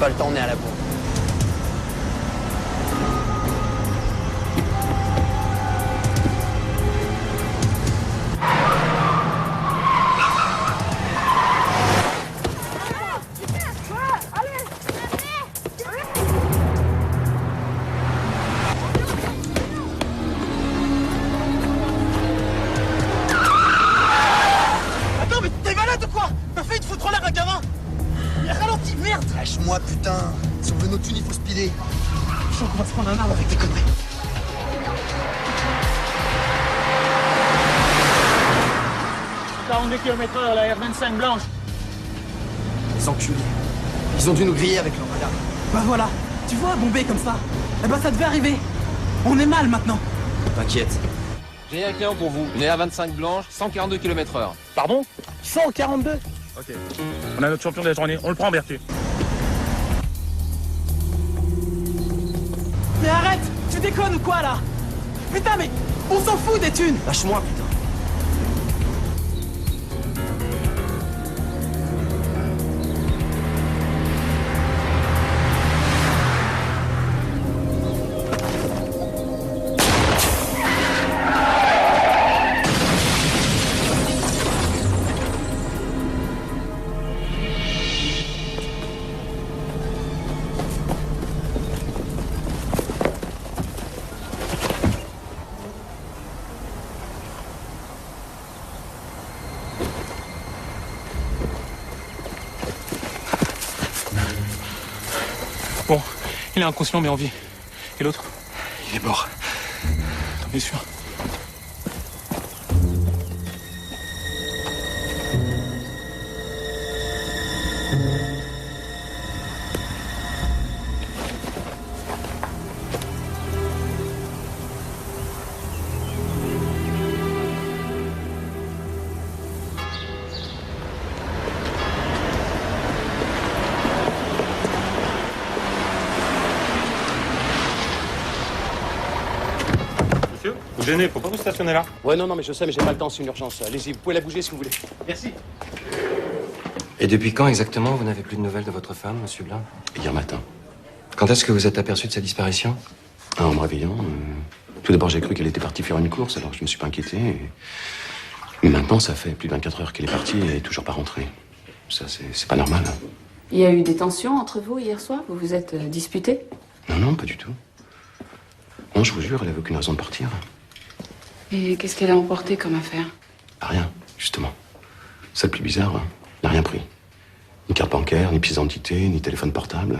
pas le temps, on est à la bourre. Lâche-moi, putain. Si on veut nos thunes, il faut se piler. Je sens qu'on va se prendre un arbre avec tes conneries. km/h, la R25 blanche. Les enculés. Ils ont dû nous griller avec leur radar. Bah voilà, tu vois, bombé comme ça. Eh bah ça devait arriver. On est mal maintenant. T'inquiète. J'ai un client pour vous. Une R25 blanche, 142 km/h. Pardon? 142. Ok. On a notre champion de la journée. On le prend, Berthu. Mais arrête, tu déconnes ou quoi là? Putain mais on s'en fout des thunes. Lâche-moi, putain. Bon, il est inconscient mais en vie. Et l'autre? Il est mort. T'en es sûr? Monsieur, vous gênez, faut pas vous stationner là. Ouais, non, mais je sais, mais j'ai pas le temps, c'est une urgence. Allez-y, vous pouvez la bouger si vous voulez. Merci. Et depuis quand exactement vous n'avez plus de nouvelles de votre femme, monsieur Blanc? Hier matin, Quand est-ce que vous êtes aperçu de sa disparition? en me réveillant, tout d'abord j'ai cru qu'elle était partie faire une course, alors je me suis pas inquiété. Mais maintenant, ça fait plus de 24 heures qu'elle est partie et elle est toujours pas rentrée. Ça, c'est pas normal. Hein. Il y a eu des tensions entre vous hier soir? Vous vous êtes disputés? Non, non, pas du tout. Non, je vous jure, elle avait aucune raison de partir. Et qu'est-ce qu'elle a emporté comme affaire? Rien, justement. C'est le plus bizarre, hein. Elle n'a rien pris. Ni carte bancaire, ni pièce d'identité, ni téléphone portable.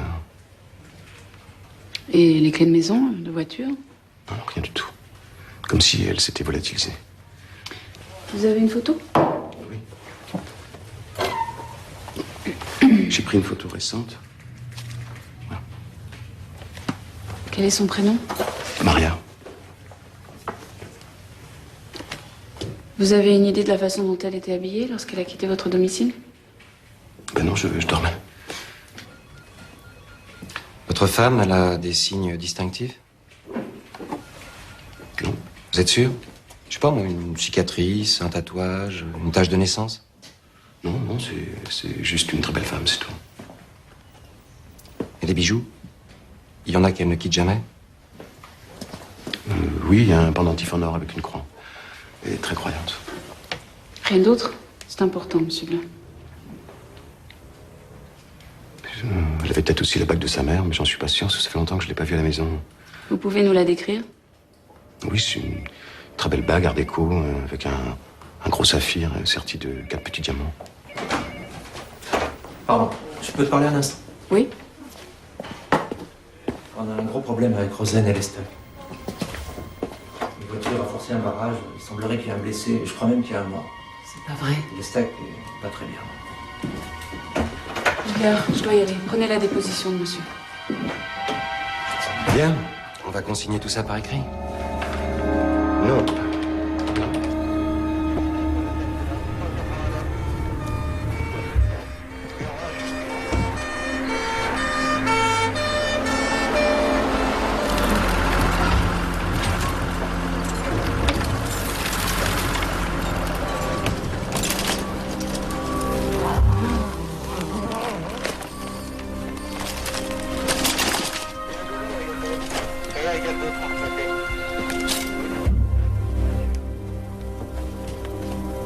Et les clés de maison, de voiture? Non, rien du tout. Comme si elle s'était volatilisée. Vous avez une photo? J'ai pris une photo récente. Quel est son prénom? Maria. Vous avez une idée de la façon dont elle était habillée lorsqu'elle a quitté votre domicile? Ben non, je dormais. Votre femme, elle a des signes distinctifs? Non. Vous êtes sûr? Je sais pas, moi, une cicatrice, un tatouage, une tache de naissance? Non, non, c'est juste une très belle femme, c'est tout. Et des bijoux? Il y en a qu'elle ne quitte jamais? Oui, il y a un pendentif en or avec une croix. Elle est très croyante. Rien d'autre? C'est important, monsieur Blanc. Elle avait peut-être aussi la bague de sa mère, mais j'en suis pas sûr, parce que ça fait longtemps que je l'ai pas vue à la maison. Vous pouvez nous la décrire? Oui, c'est une très belle bague art déco, avec un gros saphir serti de 4 petits diamants. Pardon, je peux te parler un instant? Oui? On a un gros problème avec Rosen et Lester. Une voiture a forcé un barrage, il semblerait qu'il y a un blessé, et je crois même qu'il y a un mort. C'est pas vrai. Lester est pas très bien. Je dois y aller. Prenez la déposition de monsieur. Bien. On va consigner tout ça par écrit. Non.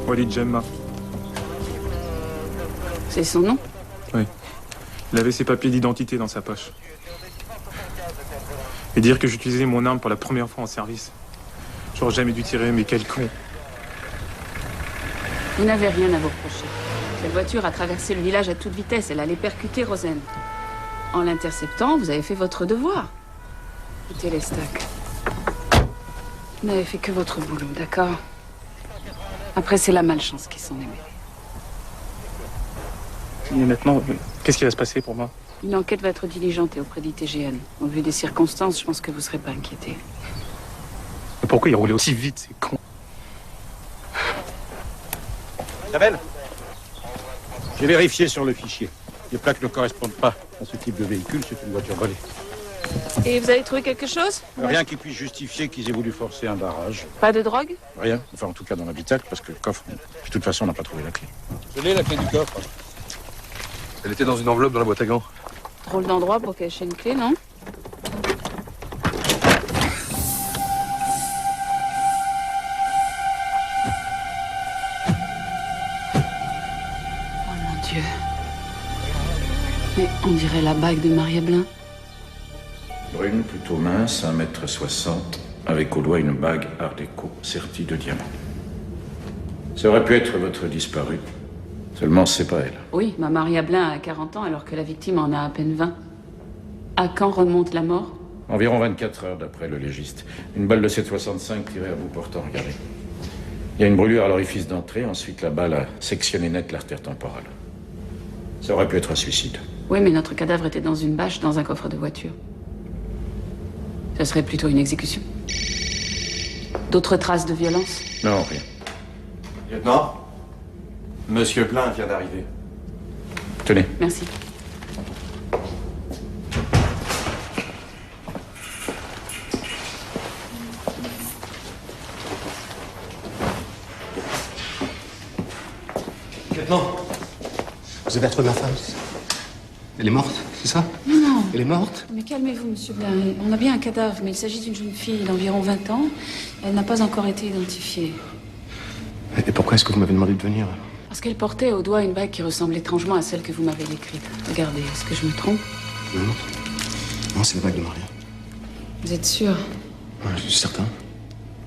Walid Gemma. C'est son nom? Oui. Il avait ses papiers d'identité dans sa poche. Et dire que j'utilisais mon arme pour la première fois en service. J'aurais jamais dû tirer, mais quel con. Vous n'avez rien à vous reprocher. Cette voiture a traversé le village à toute vitesse. Elle allait percuter Rosen. En l'interceptant, vous avez fait votre devoir. Écoutez, Lestak. Vous n'avez fait que votre boulot, d'accord? Après, c'est la malchance qui s'en est mêlée. Et maintenant, qu'est-ce qui va se passer pour moi? Une enquête va être diligentée auprès d'ITGN. Au vu des circonstances, je pense que vous ne serez pas inquiété. Mais pourquoi il roulait aussi vite, c'est con? Isabelle, j'ai vérifié sur le fichier. Les plaques ne correspondent pas à ce type de véhicule, c'est une voiture volée. Et vous avez trouvé quelque chose? Rien qui puisse justifier qu'ils aient voulu forcer un barrage. Pas de drogue? Rien, enfin en tout cas dans l'habitacle, parce que le coffre, de toute façon, on n'a pas trouvé la clé. Je l'ai, la clé du coffre. Elle était dans une enveloppe dans la boîte à gants. Drôle d'endroit pour cacher une clé, non? Oh mon Dieu. Mais on dirait la bague de Maria Blin. Brune, plutôt mince, 1,60 m, avec au doigt une bague art déco sertie de diamants. Ça aurait pu être votre disparue. Seulement, c'est pas elle. Oui, ma Maria Blin a 40 ans alors que la victime en a à peine 20. À quand remonte la mort? Environ 24 heures d'après le légiste. Une balle de 7,65 tirée à bout portant, regardez. Il y a une brûlure à l'orifice d'entrée, ensuite la balle a sectionné net l'artère temporale. Ça aurait pu être un suicide. Oui, mais notre cadavre était dans une bâche, dans un coffre de voiture. Ce serait plutôt une exécution. D'autres traces de violence? Non, rien. Lieutenant, Monsieur Blin vient d'arriver. Tenez. Merci. Lieutenant, vous avez retrouvé ma femme? Elle est morte, c'est ça? Non. Elle est morte? Mais calmez-vous, monsieur Blin. On a bien un cadavre, mais il s'agit d'une jeune fille d'environ 20 ans. Elle n'a pas encore été identifiée. Et pourquoi est-ce que vous m'avez demandé de venir? Parce qu'elle portait au doigt une bague qui ressemble étrangement à celle que vous m'avez décrite. Regardez, est-ce que je me trompe? Non. Non, c'est la bague de Maria. Vous êtes sûr? Ouais, je suis certain.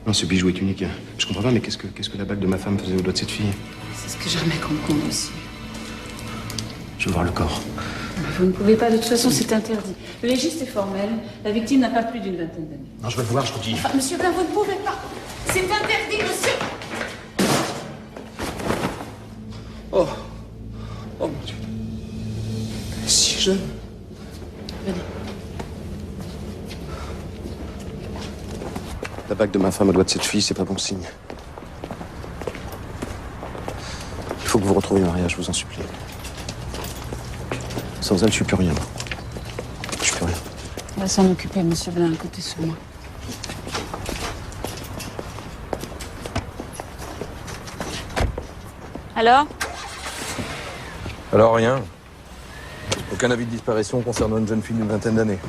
Non, ce bijou est unique. Je comprends pas, mais qu'est-ce que la bague de ma femme faisait au doigt de cette fille? C'est ce que j'aimerais comprendre aussi. Je veux voir le corps. Mais vous ne pouvez pas, de toute façon, c'est interdit. Le légiste est formel. La victime n'a pas plus d'une vingtaine d'années. Non, je veux le voir, je vous dis. Ah, monsieur Blin, vous ne pouvez pas. C'est interdit, monsieur. Oh. Oh mon Dieu. Si jeune. Venez. La bague de ma femme au doigt de cette fille, c'est pas bon signe. Il faut que vous retrouviez Maria, je vous en supplie. Sans elle, je suis plus rien. Je suis plus rien. On va s'en occuper, monsieur Blin, comptez sur moi. Alors? Alors rien. Aucun avis de disparition concernant une jeune fille d'une vingtaine d'années.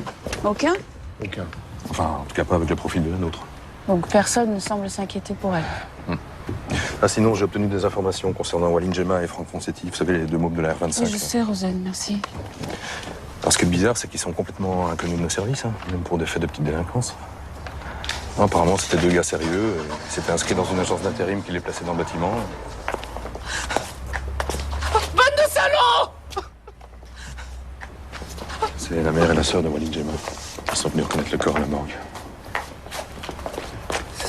Aucun? Aucun. Enfin, en tout cas pas avec le profil de la nôtre. Donc personne ne semble s'inquiéter pour elle. Ah sinon, j'ai obtenu des informations concernant Walid Gemma et Franck Fonsetti. Vous savez, les deux mômes de la R25. Oui, je sais, Rosen, merci. Alors, ce qui est bizarre, c'est qu'ils sont complètement inconnus de nos services, hein, même pour des faits de petite délinquance. Non, apparemment, c'était deux gars sérieux. Ils s'étaient inscrits dans une agence d'intérim qui les plaçait dans le bâtiment. Bande de salauds! C'est la mère et la sœur de Walid Gemma. Ils sont venus reconnaître le corps à la morgue.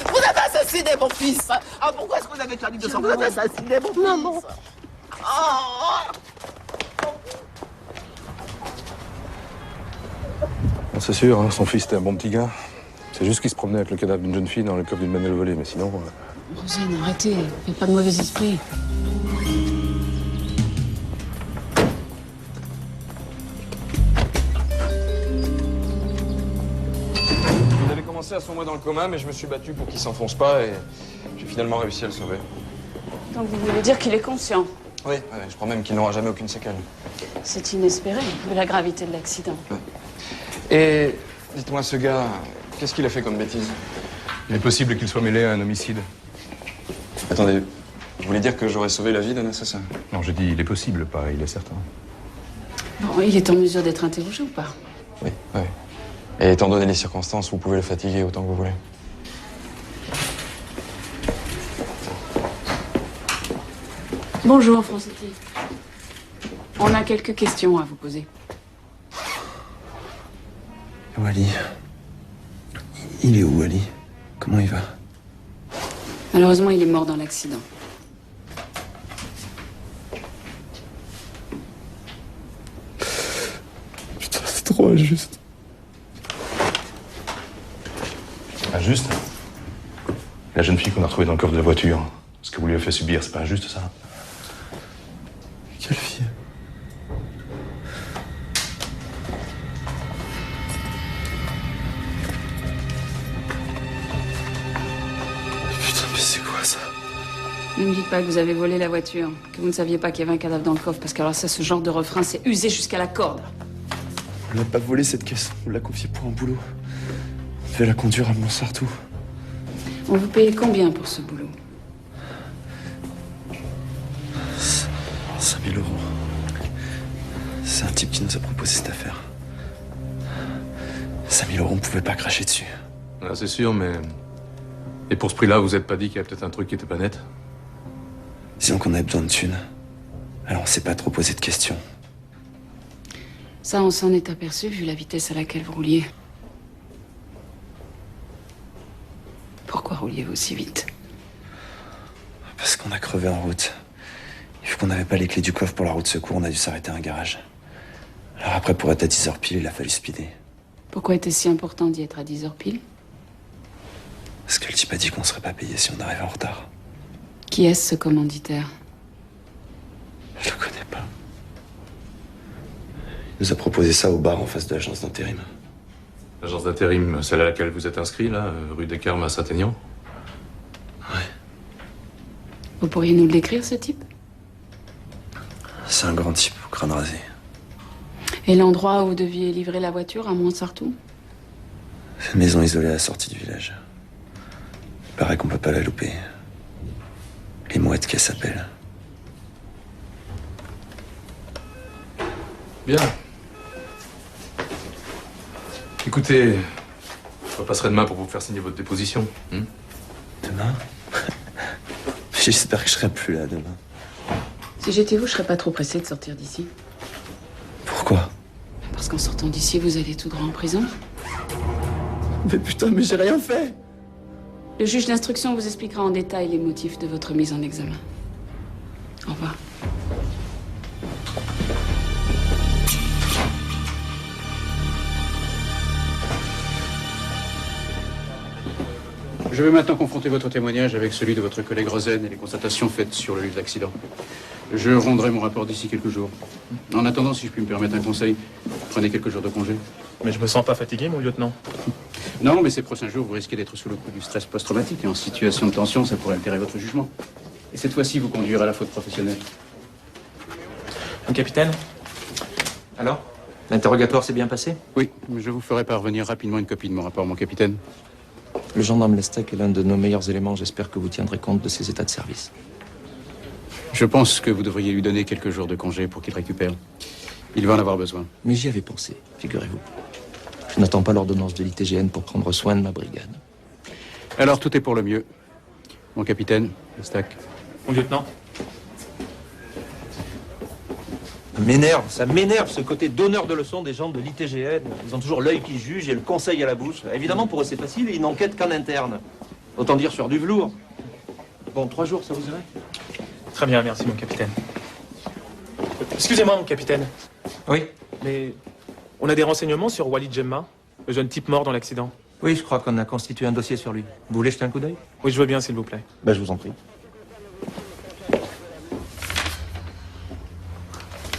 Vous avez assassiné mon fils! Ah, pourquoi est-ce que vous avez perdu de sang? Vous avez assassiné mon fils! Maman! C'est sûr, hein, son fils était un bon petit gars. C'est juste qu'il se promenait avec le cadavre d'une jeune fille dans le coffre d'une bagnole volée, mais sinon... Rosen, arrêtez. Faites pas de mauvais esprit. Il avait commencé à sombrer dans le coma, mais je me suis battu pour qu'il s'enfonce pas et j'ai finalement réussi à le sauver. Donc vous voulez dire qu'il est conscient? Oui, je crois même qu'il n'aura jamais aucune séquelle. C'est inespéré, vu la gravité de l'accident. Et dites-moi, ce gars, qu'est-ce qu'il a fait comme bêtise? Il est possible qu'il soit mêlé à un homicide. Attendez, Vous voulez dire que j'aurais sauvé la vie d'un assassin? Non, je dis il est possible, pas il est certain. Bon, il est en mesure d'être interrogé ou pas? Oui, oui. Et étant donné les circonstances, vous pouvez le fatiguer autant que vous voulez. Bonjour, Francetti. On a quelques questions à vous poser. Wally. Il est où, Wally? Comment il va? Malheureusement, il est mort dans l'accident. Putain, c'est trop injuste. Injuste? La jeune fille qu'on a retrouvée dans le coffre de la voiture. Ce que vous lui avez fait subir, c'est pas injuste, ça? Quelle fille? Putain, mais c'est quoi ça? Ne me dites pas que vous avez volé la voiture, que vous ne saviez pas qu'il y avait un cadavre dans le coffre, parce que alors ça, ce genre de refrain, c'est usé jusqu'à la corde. On n'a pas volé cette caisse, on l'a confiée pour un boulot. On devait la conduire à Montsartou. On vous payait combien pour ce boulot? 5 000 €. C'est un type qui nous a proposé cette affaire. 5 000 €, on pouvait pas cracher dessus. Ah, c'est sûr, mais... Et pour ce prix-là, vous êtes pas dit qu'il y avait peut-être un truc qui était pas net? Disons qu'on avait besoin de thunes. Alors on s'est pas trop posé de questions. Ça, on s'en est aperçu vu la vitesse à laquelle vous rouliez. Pourquoi rouliez-vous si vite? Parce qu'on a crevé en route. Et vu qu'on n'avait pas les clés du coffre pour la route secours, on a dû s'arrêter à un garage. Alors après, pour être à 10h pile, il a fallu speeder. Pourquoi était-ce si important d'y être à 10h pile? Parce que le type a dit qu'on serait pas payé si on arrivait en retard. Qui est-ce, ce commanditaire? Je le connais pas. Il nous a proposé ça au bar en face de l'agence d'intérim. L'agence d'intérim, celle à laquelle vous êtes inscrit, là, rue des Carmes à Saint-Aignan? Ouais. Vous pourriez nous le décrire, ce type? C'est un grand type, au crâne rasé. Et l'endroit où vous deviez livrer la voiture, à Montsartou? Une maison isolée à la sortie du village. Il paraît qu'on peut pas la louper. Les mouettes qu'elle s'appelle. Bien. Écoutez, je repasserai demain pour vous faire signer votre déposition. Demain? J'espère que je serai plus là demain. Si j'étais vous, je serais pas trop pressée de sortir d'ici. Pourquoi? Parce qu'en sortant d'ici, vous allez tout droit en prison. Mais putain, mais j'ai rien fait! Le juge d'instruction vous expliquera en détail les motifs de votre mise en examen. Au revoir. Je vais maintenant confronter votre témoignage avec celui de votre collègue Rosen et les constatations faites sur le lieu de l'accident. Je rendrai mon rapport d'ici quelques jours. En attendant, si je puis me permettre un conseil, prenez quelques jours de congé. Mais je me sens pas fatigué, mon lieutenant. Non, mais ces prochains jours, vous risquez d'être sous le coup du stress post-traumatique et en situation de tension, ça pourrait altérer votre jugement. Et cette fois-ci, vous conduire à la faute professionnelle. Mon capitaine? Alors? L'interrogatoire s'est bien passé? Oui, je vous ferai parvenir rapidement une copie de mon rapport, mon capitaine. Le gendarme Lestec est l'un de nos meilleurs éléments. J'espère que vous tiendrez compte de ses états de service. Je pense que vous devriez lui donner quelques jours de congé pour qu'il récupère. Il va en avoir besoin. Mais j'y avais pensé, figurez-vous. Je n'attends pas l'ordonnance de l'ITGN pour prendre soin de ma brigade. Alors, tout est pour le mieux. Mon capitaine, Lestec. Mon lieutenant? Ça m'énerve ce côté donneur de leçons des gens de l'ITGN. Ils ont toujours l'œil qui juge et le conseil à la bouche. Évidemment, pour eux, c'est facile, ils n'enquêtent qu'en interne. Autant dire sur du velours. Bon, 3 jours, ça vous irait? Très bien, merci, mon capitaine. Excusez-moi, mon capitaine. Oui? Mais on a des renseignements sur Walid Gemma, le jeune type mort dans l'accident. Oui, je crois qu'on a constitué un dossier sur lui. Vous voulez jeter un coup d'œil? Oui, je veux bien, s'il vous plaît. Ben, je vous en prie.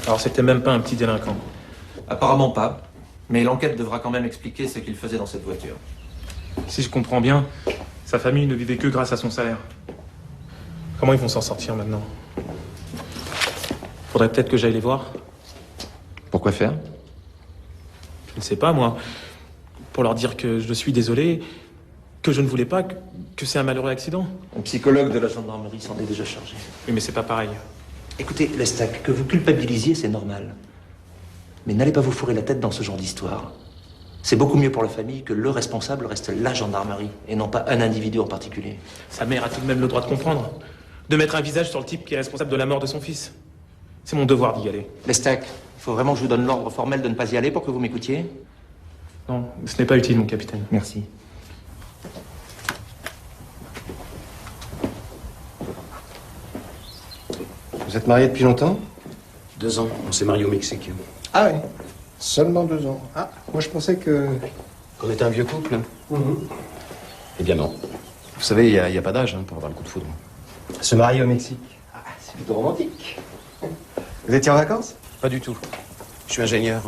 Alors, c'était même pas un petit délinquant. Apparemment pas. Mais l'enquête devra quand même expliquer ce qu'il faisait dans cette voiture. Si je comprends bien, sa famille ne vivait que grâce à son salaire. Comment ils vont s'en sortir maintenant? Faudrait peut-être que j'aille les voir. Pourquoi faire? Je ne sais pas, moi. Pour leur dire que je suis désolé, que je ne voulais pas, que c'est un malheureux accident. Un psychologue de la gendarmerie s'en est déjà chargé. Oui, mais c'est pas pareil. Écoutez, Lestac, que vous culpabilisiez, c'est normal. Mais n'allez pas vous fourrer la tête dans ce genre d'histoire. C'est beaucoup mieux pour la famille que le responsable reste la gendarmerie, et non pas un individu en particulier. Sa mère a tout de même le droit de comprendre. De mettre un visage sur le type qui est responsable de la mort de son fils. C'est mon devoir d'y aller. Lestac, il faut vraiment que je vous donne l'ordre formel de ne pas y aller pour que vous m'écoutiez? Non, ce n'est pas utile, mon capitaine. Merci. Vous êtes marié depuis longtemps? 2 ans, on s'est marié au Mexique. Ah oui. Seulement 2 ans. Ah, moi je pensais que... Qu'on était un vieux couple. Eh bien non. Vous savez, il n'y a pas d'âge pour avoir le coup de foudre. Se marier au Mexique. Ah, c'est plutôt romantique. Vous étiez en vacances? Pas du tout. Je suis ingénieur.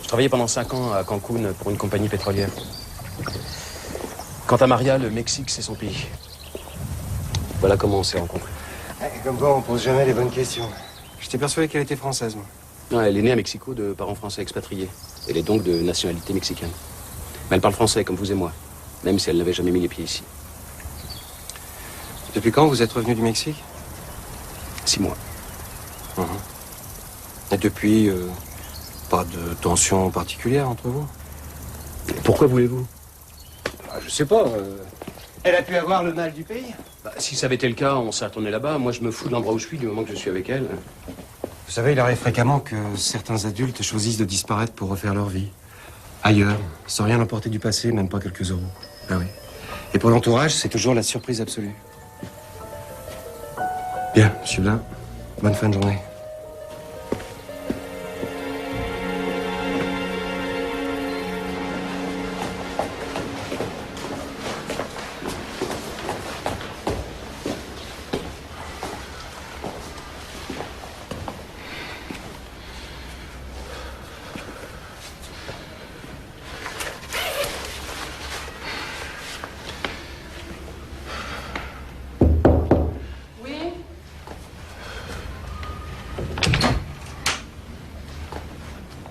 Je travaillais pendant 5 ans à Cancun pour une compagnie pétrolière. Quant à Maria, le Mexique, c'est son pays. Voilà comment on s'est rencontrés. Comme quoi, on pose jamais les bonnes questions. J'étais persuadé qu'elle était française, moi. Non, elle est née à Mexico de parents français expatriés. Elle est donc de nationalité mexicaine. Mais elle parle français comme vous et moi, même si elle n'avait jamais mis les pieds ici. Depuis quand vous êtes revenu du Mexique? 6 mois. Et depuis, pas de tension particulière entre vous? Pourquoi voulez-vous? Je sais pas. Elle a pu avoir le mal du pays? Si ça avait été le cas, on serait retourné là-bas. Moi, je me fous de l'endroit où je suis du moment que je suis avec elle. Vous savez, il arrive fréquemment que certains adultes choisissent de disparaître pour refaire leur vie. Ailleurs, sans rien emporter du passé, même pas quelques euros. Ah oui. Et pour l'entourage, c'est toujours la surprise absolue. Bien, je suis là. Bonne fin de journée.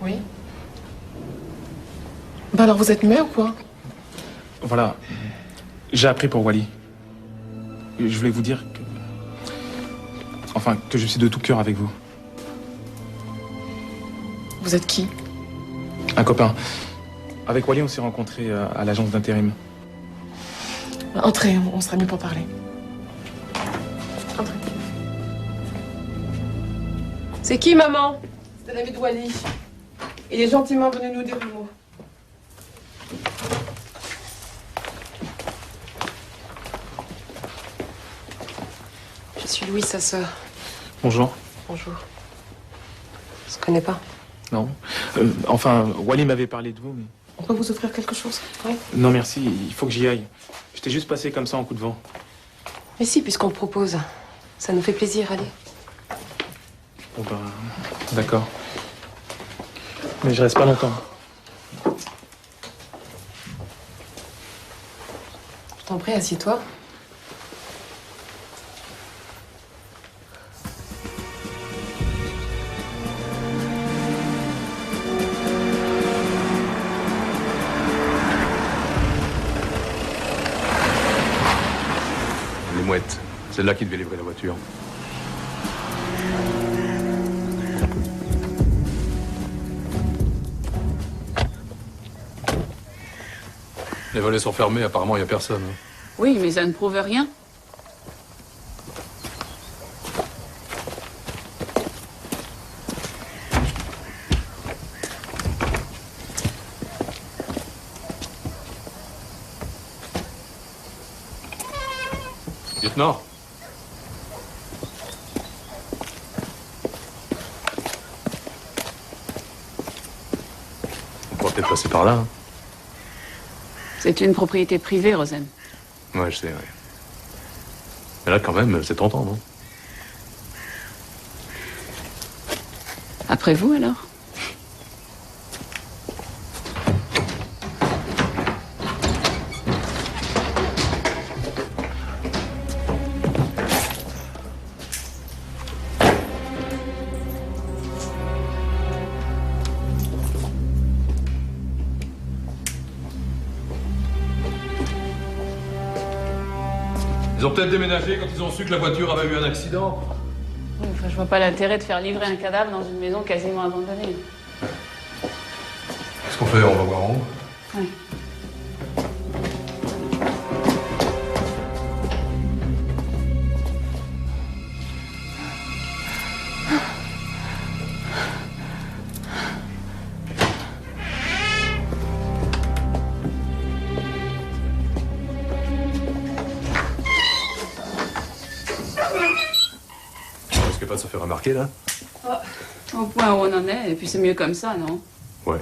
Oui. Bah alors vous êtes muet ou quoi? Voilà. J'ai appris pour Wally. Je voulais vous dire que... Enfin, que je suis de tout cœur avec vous. Vous êtes qui? Un copain. Avec Wally, on s'est rencontrés à l'agence d'intérim. Entrez, on sera mieux pour parler. Entrez. C'est qui, maman? C'est l'ami de Wally. Il est gentiment venu nous dire le mot. Je suis Louise, sa sœur. Bonjour. Bonjour. On se connaît pas? Non. Enfin, Wally m'avait parlé de vous, mais... On peut vous offrir quelque chose? Oui. Non, merci. Il faut que j'y aille. J'étais juste passé comme ça en coup de vent. Mais si, puisqu'on le propose. Ça nous fait plaisir, allez. Bon, bah... D'accord. Mais je reste pas longtemps. Je t'en prie, assieds-toi. Les mouettes. C'est là qu'il devait livrer la voiture. Les volets sont fermés, apparemment il n'y a personne. Oui, mais ça ne prouve rien. Lieutenant. On pourrait peut-être passer par là. C'est une propriété privée, Rosen. Ouais, je sais, ouais. Mais là, quand même, c'est tentant, non? Après vous, alors? Ils ont peut-être déménagé quand ils ont su que la voiture avait eu un accident. Oui, enfin, je vois pas l'intérêt de faire livrer un cadavre dans une maison quasiment abandonnée. Qu'est-ce qu'on fait? On va voir en haut. Ouais. On risque pas de se faire remarquer, là? Au point où on en est, et puis c'est mieux comme ça, non? Ouais.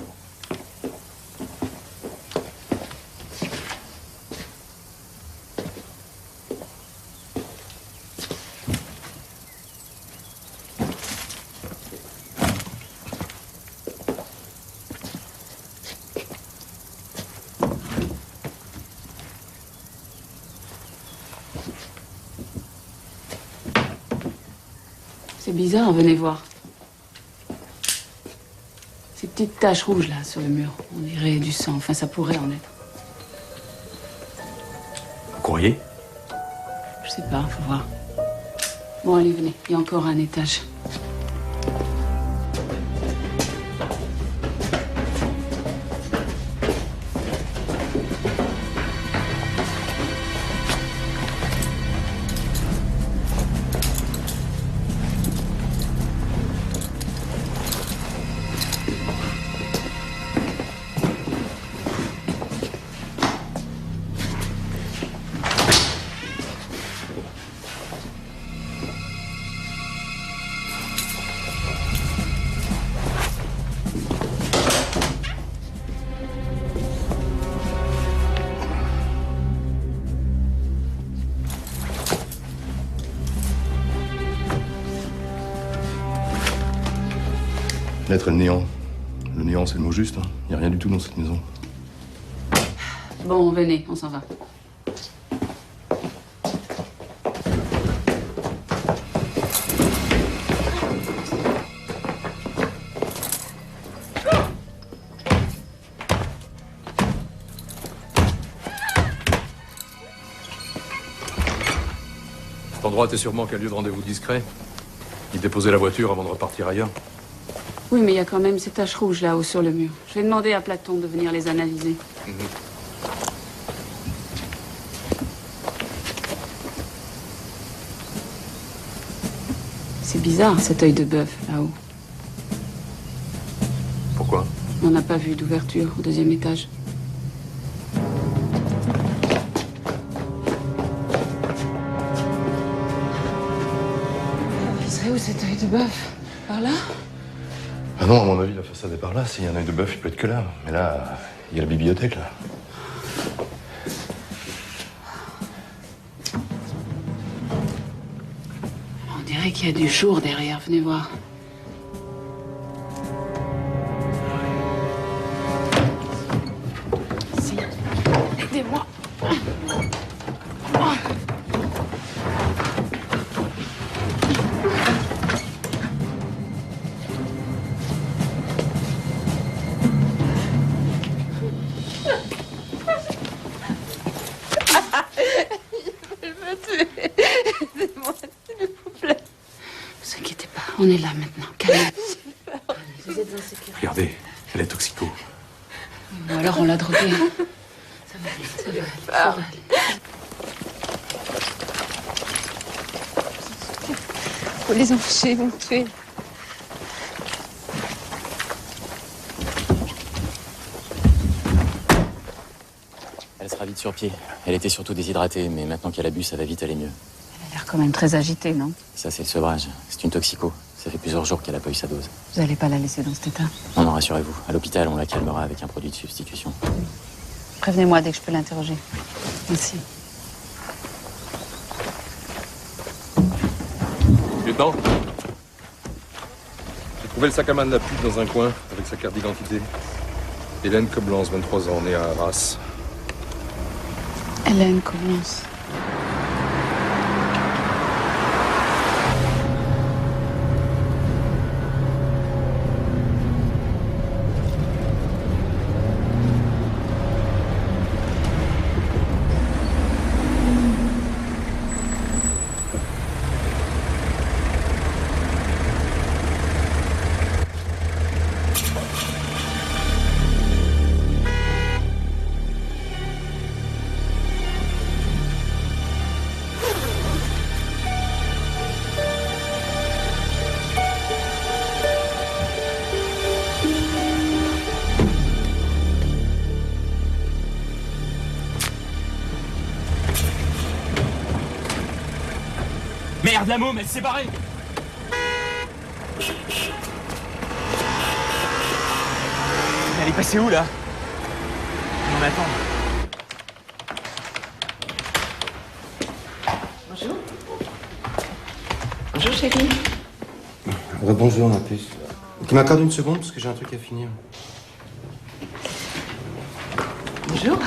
C'est bizarre, venez voir. Ces petites taches rouges là sur le mur, on dirait du sang, enfin ça pourrait en être. Un courrier? Je sais pas, faut voir. Bon allez, venez, il y a encore un étage. Lettre et le néant. Le néant, c'est le mot juste. Il n'y a rien du tout dans cette maison. Bon, venez, on s'en va. Cet endroit était sûrement qu'un lieu de rendez-vous discret. Ils déposaient la voiture avant de repartir ailleurs. Oui, mais il y a quand même ces taches rouges là-haut sur le mur. Je vais demander à Platon de venir les analyser. C'est bizarre, cet œil de bœuf là-haut. Pourquoi? On n'a pas vu d'ouverture au deuxième étage. Il serait où cet œil de bœuf? Par là? Ah non, à mon avis, la façade est par là. S'il y a un œil de bœuf, il peut être que là. Mais là, il y a la bibliothèque, là. On dirait qu'il y a du jour derrière, venez voir. Si. Aidez-moi. On est là maintenant, calmez-vous. Vous êtes en sécurité. Regardez, elle est toxico. Ou alors on l'a droguée. Ça va aller, ça va aller, ça va aller. Faut les empêcher, ils vont me tuer. Elle sera vite sur pied. Elle était surtout déshydratée, mais maintenant qu'elle a bu, ça va vite aller mieux. Elle a l'air quand même très agitée, non? Ça, c'est le sevrage. C'est une toxico. Ça fait plusieurs jours qu'elle a pas eu sa dose. Vous allez pas la laisser dans cet état? Non, non, rassurez-vous. À l'hôpital, on la calmera avec un produit de substitution. Prévenez-moi dès que je peux l'interroger. Merci. Lieutenant, j'ai trouvé le sac à main de la pute dans un coin, avec sa carte d'identité. Hélène Coblence, 23 ans, née à Arras. Hélène Coblence. Merde, la môme, elle s'est barrée. Elle est passée où, là? On attend. Bonjour. Bonjour, chérie. Bonjour, ma puce. Tu m'accordes une seconde parce que j'ai un truc à finir. Bonjour.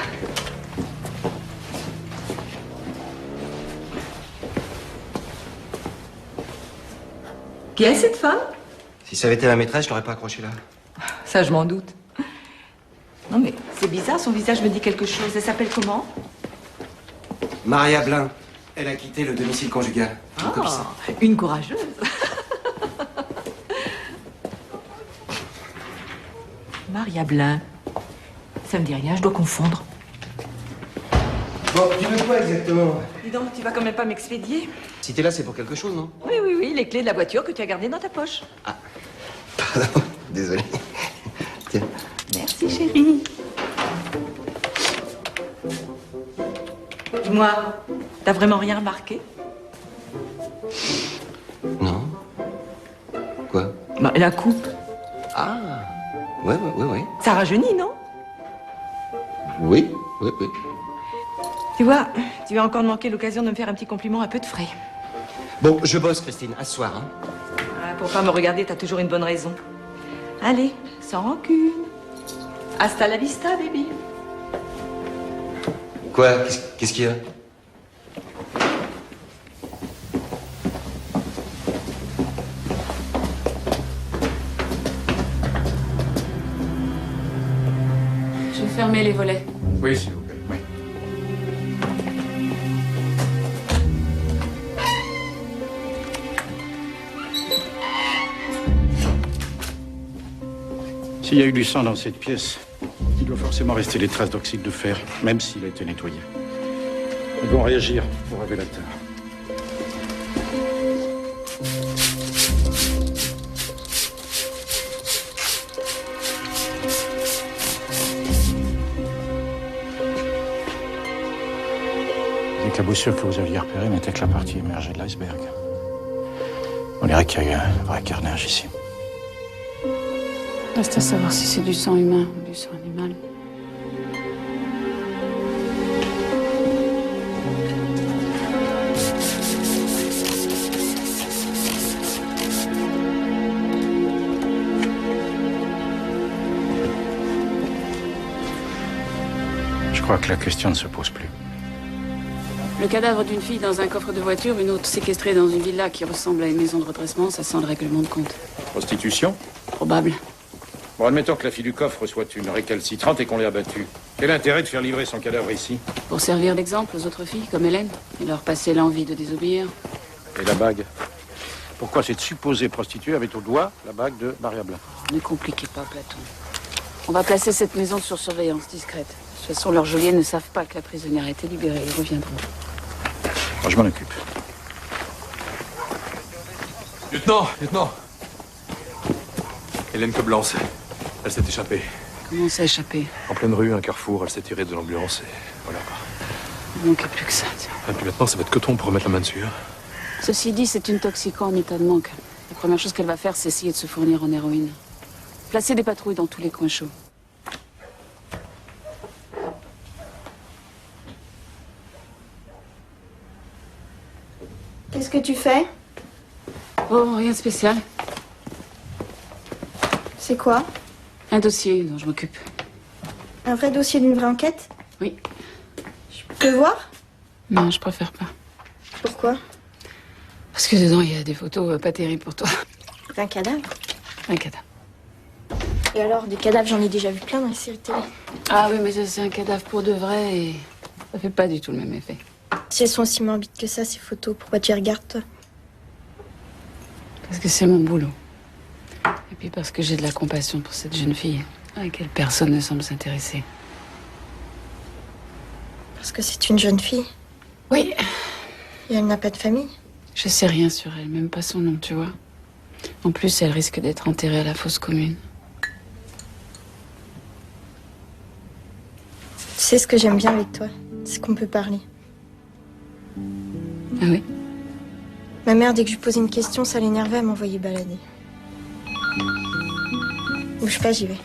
Qui est cette femme? Si ça avait été ma maîtresse, je l'aurais pas accroché là. Ça, je m'en doute. Non, mais c'est bizarre, son visage me dit quelque chose. Elle s'appelle comment? Maria Blin. Elle a quitté le domicile conjugal. Comme ça. Une courageuse. Maria Blin. Ça me dit rien, je dois confondre. Bon, tu veux quoi exactement? Dis donc, tu vas quand même pas m'expédier? Si t'es là, c'est pour quelque chose, non? Oui, oui, oui, les clés de la voiture que tu as gardées dans ta poche. Pardon, désolé. Tiens. Merci, chérie. Dis-moi, t'as vraiment rien remarqué? Non. Quoi? Bah, la coupe. Ah. Ouais. Ça rajeunit, non? Oui. Tu vois, tu vas encore manquer l'occasion de me faire un petit compliment un peu de frais. Bon, je bosse, Christine. À ce soir, hein. Ah, pour pas me regarder, t'as toujours une bonne raison. Allez, sans rancune. Hasta la vista, baby. Quoi? Qu'est-ce qu'il y a? Je vais fermer les volets. Oui, s'il vous plaît. Oui. S'il y a eu du sang dans cette pièce, il doit forcément rester des traces d'oxyde de fer, même s'il a été nettoyé. Ils vont réagir au révélateur. Les éclaboussures que vous aviez repérées n'étaient que la partie émergée de l'iceberg. On dirait qu'il y a eu un vrai carnage ici. Reste à savoir si c'est du sang humain ou du sang animal. Je crois que la question ne se pose plus. Le cadavre d'une fille dans un coffre de voiture, une autre séquestrée dans une villa qui ressemble à une maison de redressement, ça sent le règlement de compte. Prostitution? Probable. Bon, admettons que la fille du coffre soit une récalcitrante et qu'on l'ait abattue. Quel intérêt de faire livrer son cadavre ici? Pour servir d'exemple aux autres filles, comme Hélène, et leur passer l'envie de désobéir. Et la bague? Pourquoi cette supposée prostituée avait au doigt la bague de Maria Blin? Ne compliquez pas, Platon. On va placer cette maison sur surveillance discrète. De toute façon, leurs geôliers ne savent pas que la prisonnière a été libérée. Ils reviendront. Moi, je m'en occupe. Lieutenant Hélène Coblence, elle s'est échappée. Comment ça échappé? En pleine rue, un carrefour, elle s'est tirée de l'ambulance et voilà. Il manquait plus que ça, tiens. Et puis maintenant, ça va être coton pour remettre la main dessus. Hein. Ceci dit, c'est une toxico en état de manque. La première chose qu'elle va faire, c'est essayer de se fournir en héroïne. Placer des patrouilles dans tous les coins chauds. Qu'est-ce que tu fais? Oh, rien de spécial. C'est quoi? Un dossier dont je m'occupe. Un vrai dossier d'une vraie enquête? Oui. Je peux voir? Non, je préfère pas. Pourquoi? Parce que dedans, il y a des photos pas terribles pour toi. D'un cadavre? Un cadavre. Et alors, des cadavres, j'en ai déjà vu plein dans les séries télé. Ah oui, mais ça, c'est un cadavre pour de vrai et ça fait pas du tout le même effet. Si elles sont aussi morbides que ça, ces photos, pourquoi tu les regardes, toi? Parce que c'est mon boulot. Et puis parce que j'ai de la compassion pour cette jeune fille à laquelle personne ne semble s'intéresser. Parce que c'est une jeune fille? Oui. Et elle n'a pas de famille? Je sais rien sur elle, même pas son nom, tu vois. En plus, elle risque d'être enterrée à la fosse commune. Tu sais ce que j'aime bien avec toi? C'est qu'on peut parler. Ah oui? Ma mère, dès que je lui posais une question, ça l'énervait, elle m'envoyait balader. Bouge pas, j'y vais.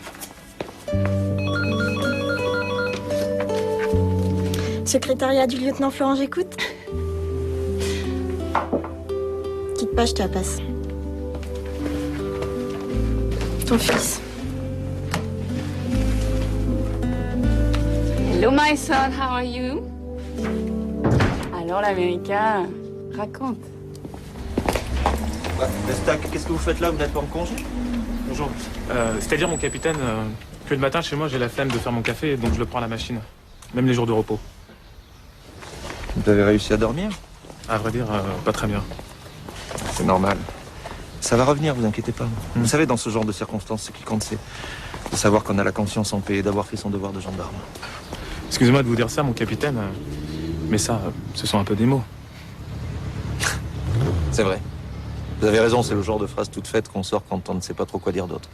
Secrétariat du lieutenant Florent, j'écoute. Quitte pas, je te la passe. Ton fils. Hello my son, how are you? Alors l'américain, raconte. Lestac, qu'est-ce que vous faites là? Vous n'êtes pas en congé? Bonjour. C'est-à-dire, mon capitaine, que le matin, chez moi, j'ai la flemme de faire mon café, donc je le prends à la machine. Même les jours de repos. Vous avez réussi à dormir? À vrai dire, pas très bien. C'est normal. Ça va revenir, vous inquiétez pas. Vous savez, dans ce genre de circonstances, ce qui compte, c'est de savoir qu'on a la conscience en paix et d'avoir fait son devoir de gendarme. Excusez-moi de vous dire ça, mon capitaine, mais ça, ce sont un peu des mots. C'est vrai. Vous avez raison, c'est le genre de phrase toute faite qu'on sort quand on ne sait pas trop quoi dire d'autre.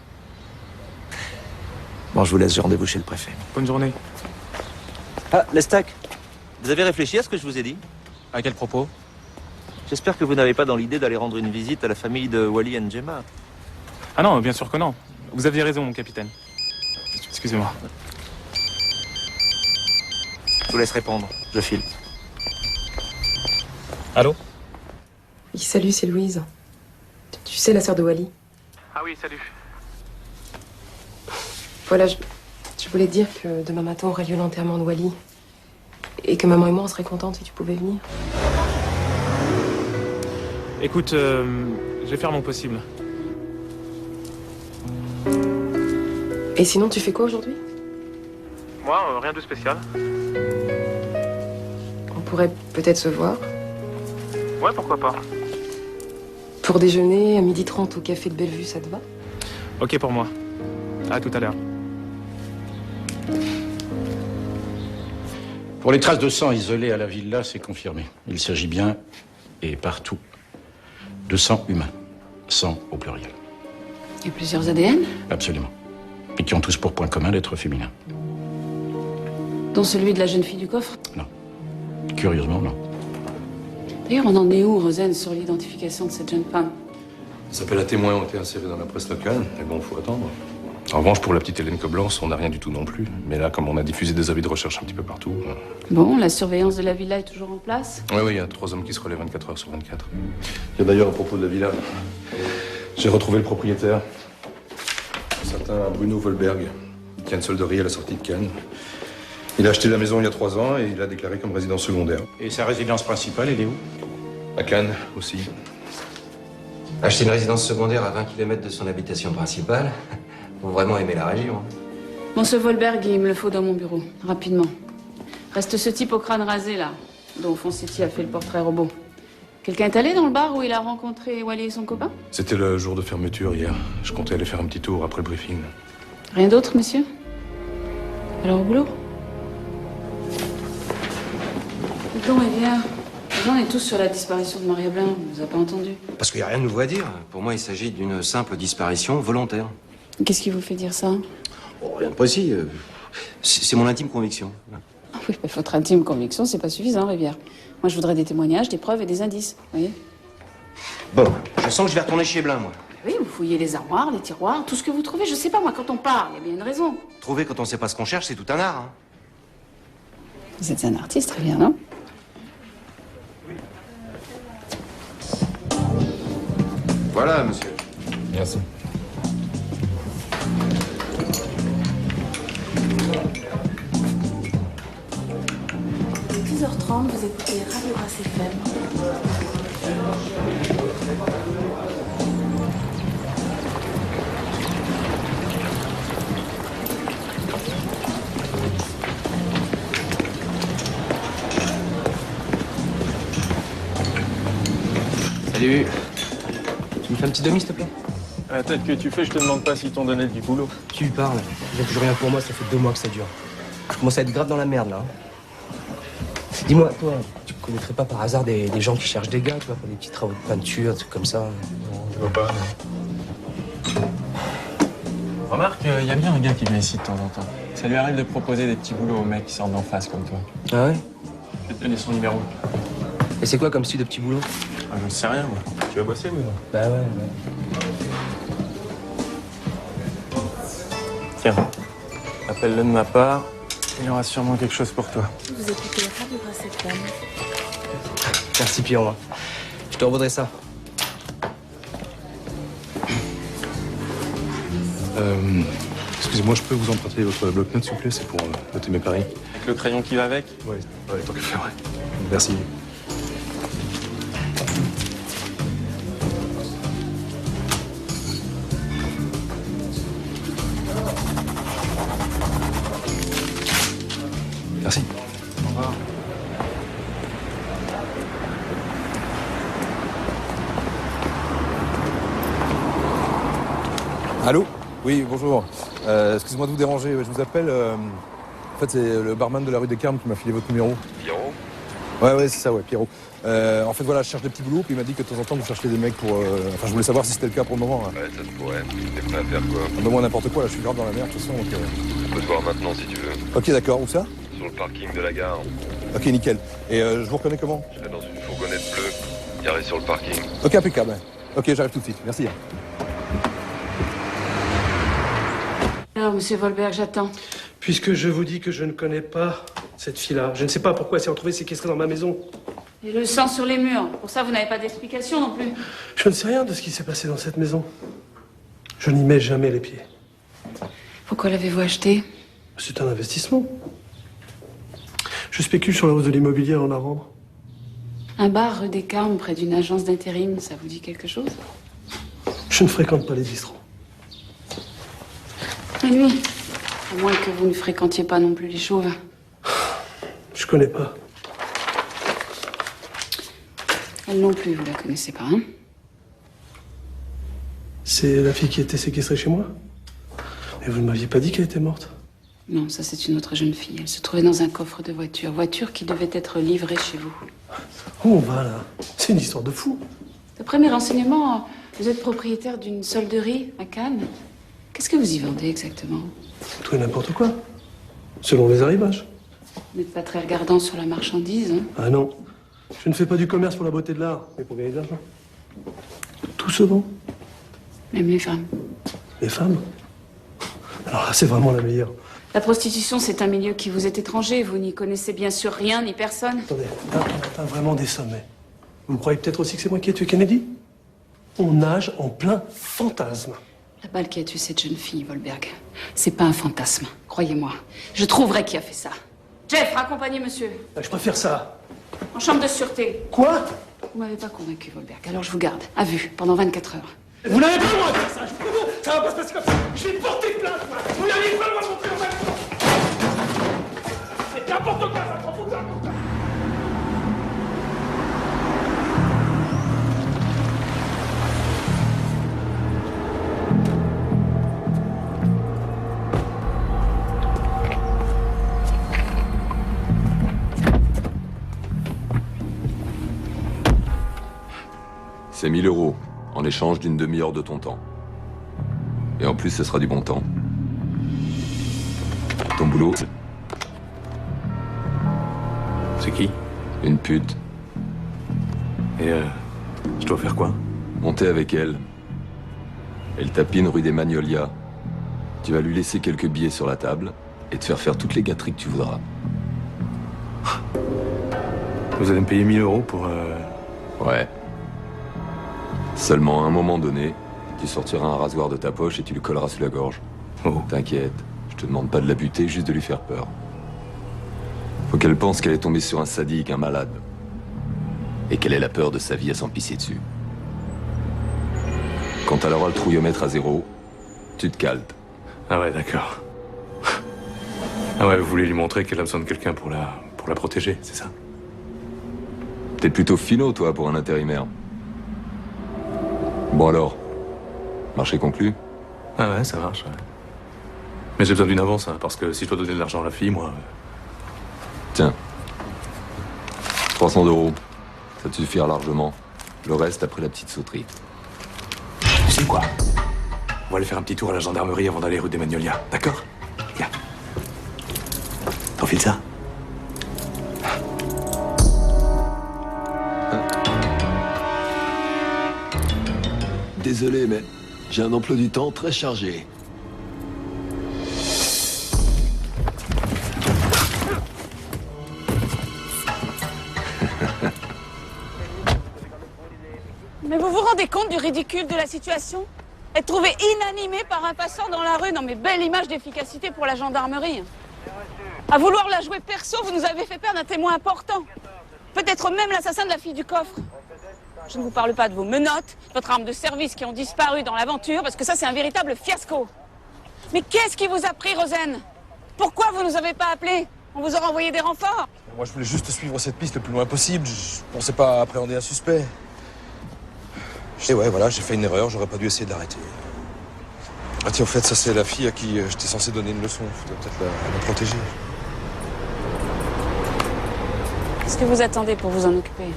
Bon, je vous laisse, j'ai rendez-vous chez le préfet. Bonne journée. Ah, Lestac, vous avez réfléchi à ce que je vous ai dit? À quel propos? J'espère que vous n'avez pas dans l'idée d'aller rendre une visite à la famille de Wally et Gemma. Ah non, bien sûr que non. Vous aviez raison, mon capitaine. Excusez-moi. Je vous laisse répondre, je file. Allô? Oui, salut, c'est Louise. Tu sais, la sœur de Wally. Ah oui, salut. Voilà, je voulais te dire que demain matin aurait lieu l'enterrement de Wally. Et que maman et moi, on serait contentes si tu pouvais venir. Écoute, je vais faire mon possible. Et sinon, tu fais quoi aujourd'hui? Moi, rien de spécial. On pourrait peut-être se voir. Ouais, pourquoi pas. Pour déjeuner, à 12h30 au café de Bellevue, ça te va? Ok pour moi. À tout à l'heure. Pour les traces de sang isolées à la villa, c'est confirmé. Il s'agit bien, et partout, de sang humain. Sang au pluriel. Et plusieurs ADN? Absolument. Et qui ont tous pour point commun d'être féminins. Dont celui de la jeune fille du coffre? Curieusement, non. D'ailleurs, on en est où, Rosen, sur l'identification de cette jeune femme? Des appels à témoins ont été insérés dans la presse locale, mais bon, faut attendre. En revanche, pour la petite Hélène Coblence, on n'a rien du tout non plus. Mais là, comme on a diffusé des avis de recherche un petit peu partout... Bon, la surveillance de la villa est toujours en place? Oui, il y a 3 hommes qui se relaient 24 heures sur 24. Il y a d'ailleurs, à propos de la villa, j'ai retrouvé le propriétaire, un certain Bruno Volberg, qui a une solderie à la sortie de Cannes. Il a acheté la maison il y a 3 ans et il l'a déclarée comme résidence secondaire. Et sa résidence principale, elle est où? À Cannes, aussi. Acheter une résidence secondaire à 20 km de son habitation principale. Faut vraiment aimer la région. Bon, ce Volberg, il me le faut dans mon bureau, rapidement. Reste ce type au crâne rasé, là, dont Fonsetti a fait le portrait robot. Quelqu'un est allé dans le bar où il a rencontré Wally et son copain? C'était le jour de fermeture hier. Je comptais aller faire un petit tour après le briefing. Rien d'autre, monsieur? Alors au boulot? Bon, eh bien, on est tous sur la disparition de Maria Blin, on nous a pas entendu. Parce qu'il n'y a rien de nouveau à dire. Pour moi, il s'agit d'une simple disparition volontaire. Qu'est-ce qui vous fait dire ça? Oh, rien de précis. C'est mon intime conviction. Ah oui, mais votre intime conviction, c'est pas suffisant, Rivière. Moi, je voudrais des témoignages, des preuves et des indices, vous voyez? Bon, je sens que je vais retourner chez Blin, moi. Oui, vous fouillez les armoires, les tiroirs, tout ce que vous trouvez. Je sais pas, moi, quand on parle, il y a bien une raison. Trouver quand on sait pas ce qu'on cherche, c'est tout un art. Hein. Vous êtes un artiste, Rivière, non? Voilà, monsieur. Merci. – 10h30, vous écoutez Radio Grasse FM. Salut. Tu me fais un petit demi, s'il te plaît? La tête que tu fais, je te demande pas s'ils t'ont donné du boulot. Tu parles. Il a toujours rien pour moi, ça fait 2 mois que ça dure. Je commence à être grave dans la merde, là. Dis-moi, toi, tu connaîtrais pas par hasard des gens qui cherchent des gars, tu vois, pour des petits travaux de peinture, des trucs comme ça? Non, je vois pas. Remarque, il y a bien un gars qui vient ici de temps en temps. Ça lui arrive de proposer des petits boulots aux mecs qui sortent d'en face comme toi. Ah ouais? Je vais te donner son numéro. Et c'est quoi comme style de petit boulot? Ah, j'en sais rien, moi. Tu vas bosser, moi? Bah ouais. Tiens, appelle-le de ma part. Il aura sûrement quelque chose pour toi. Vous écoutez Radio Grasset FM. Merci, Pierrot. Je te revaudrai ça. Excusez-moi, je peux vous emprunter votre bloc-notes, s'il vous plaît? C'est pour noter mes paris. Avec le crayon qui va avec? Ouais, tant qu'à faire, ouais. Merci. Merci. Au revoir. Allô? Oui, bonjour. Excusez-moi de vous déranger, je vous appelle. En fait, c'est le barman de la rue des Carmes qui m'a filé votre numéro. Pierrot? Ouais, c'est ça, ouais, Pierrot. En fait, voilà, je cherche des petits boulots, puis il m'a dit que de temps en temps, vous cherchiez des mecs pour... Enfin, je voulais savoir si c'était le cas pour le moment. Là. Ouais, ça se pourrait. T'es prêt à faire quoi? Ben, moi, n'importe quoi, là, je suis grave dans la merde, de toute façon, donc... On peut se voir maintenant, si tu veux. Ok, d'accord, où ça? Sur le parking de la gare. Ok, nickel. Et je vous reconnais comment? Je serai dans une fourgonnette bleue, garée sur le parking. Ok, impeccable. Ok, j'arrive tout de suite, merci. Alors, monsieur Volberg, j'attends. Puisque je vous dis que je ne connais pas cette fille-là, je ne sais pas pourquoi elle s'est retrouvée séquestrée dans ma maison. Et le sang sur les murs. Pour ça, vous n'avez pas d'explication non plus. Je ne sais rien de ce qui s'est passé dans cette maison. Je n'y mets jamais les pieds. Pourquoi l'avez-vous acheté? C'est un investissement. Je spécule sur la hausse de l'immobilier en la rendre. Un bar rue des Carmes, près d'une agence d'intérim, ça vous dit quelque chose? Je ne fréquente pas les bistrots. Et lui? À moins que vous ne fréquentiez pas non plus les chauves. Je connais pas. Elle non plus, vous la connaissez pas, hein? C'est la fille qui était séquestrée chez moi? Mais vous ne m'aviez pas dit qu'elle était morte? Non, ça c'est une autre jeune fille. Elle se trouvait dans un coffre de voiture. Voiture qui devait être livrée chez vous. Où on va là? C'est une histoire de fou. D'après mes renseignements, vous êtes propriétaire d'une solderie à Cannes. Qu'est-ce que vous y vendez exactement? Tout et n'importe quoi. Selon les arrivages. Vous n'êtes pas très regardant sur la marchandise, hein? Ah non. Je ne fais pas du commerce pour la beauté de l'art, mais pour gagner de l'argent. Tout se vend. Même les femmes. Les femmes? Alors là, c'est vraiment la meilleure. La prostitution, c'est un milieu qui vous est étranger. Vous n'y connaissez bien sûr rien ni personne. Attendez, là, on atteint vraiment des sommets. Vous croyez peut-être aussi que c'est moi qui ai tué Kennedy? On nage en plein fantasme. La balle qui a tué cette jeune fille, Volberg, c'est pas un fantasme. Croyez-moi. Je trouverai qui a fait ça. Jeff, raccompagnez monsieur. Je préfère ça. En chambre de sûreté. Quoi? Vous m'avez pas convaincu, Volberg. Alors je vous garde, à vue, pendant 24 heures. Vous n'avez pas le droit de faire ça, je vous préviens. Ça va pas se passer comme ça. Je vais porter plainte, moi. Vous n'avez pas le droit de montrer dans ma maison. C'est n'importe quoi, ça prend tout le temps. C'est 1000 € en échange d'une demi-heure de ton temps. Et en plus, ce sera du bon temps. Ton boulot, C'est qui? une pute. Et je dois faire quoi? Monter avec elle. Elle tapine rue des Magnolias. Tu vas lui laisser quelques billets sur la table et te faire faire toutes les gâteries que tu voudras. Vous allez me payer 1000 € pour... Ouais. Seulement à un moment donné, tu sortiras un rasoir de ta poche et tu lui colleras sous la gorge. Oh. T'inquiète, je te demande pas de la buter, juste de lui faire peur. Faut qu'elle pense qu'elle est tombée sur un sadique, un malade. Et qu'elle ait la peur de sa vie à s'en pisser dessus. Quand elle aura le trouillomètre à 0, tu te caltes. Ah ouais, d'accord. Ah ouais, vous voulez lui montrer qu'elle a besoin de quelqu'un pour la protéger, c'est ça? T'es plutôt finot, toi, pour un intérimaire. Bon alors, marché conclu? Ah ouais, ça marche, ouais. Mais j'ai besoin d'une avance, hein, parce que si je dois donner de l'argent à la fille, moi... Tiens. 300 €. Ça te suffira largement. Le reste après la petite sauterie. Tu sais quoi? On va aller faire un petit tour à la gendarmerie avant d'aller rue des Magnolias, d'accord? Viens. T'enfiles ça? Désolé, mais j'ai un emploi du temps très chargé. Mais vous vous rendez compte du ridicule de la situation? Être trouvé inanimé par un passant dans la rue? Non mais belle image d'efficacité pour la gendarmerie. À vouloir la jouer perso, vous nous avez fait perdre un témoin important. Peut-être même l'assassin de la fille du coffre. Je ne vous parle pas de vos menottes, votre arme de service qui ont disparu dans l'aventure, parce que ça c'est un véritable fiasco. Mais qu'est-ce qui vous a pris, Rosen? Pourquoi vous nous avez pas appelés? On vous aura envoyé des renforts. Moi, je voulais juste suivre cette piste le plus loin possible. Je pensais pas appréhender un suspect. Et ouais, voilà, j'ai fait une erreur, j'aurais pas dû essayer de l'arrêter. Ah tiens, au fait, ça c'est la fille à qui j'étais censé donner une leçon. Je dois peut-être la protéger. Qu'est-ce que vous attendez pour vous en occuper?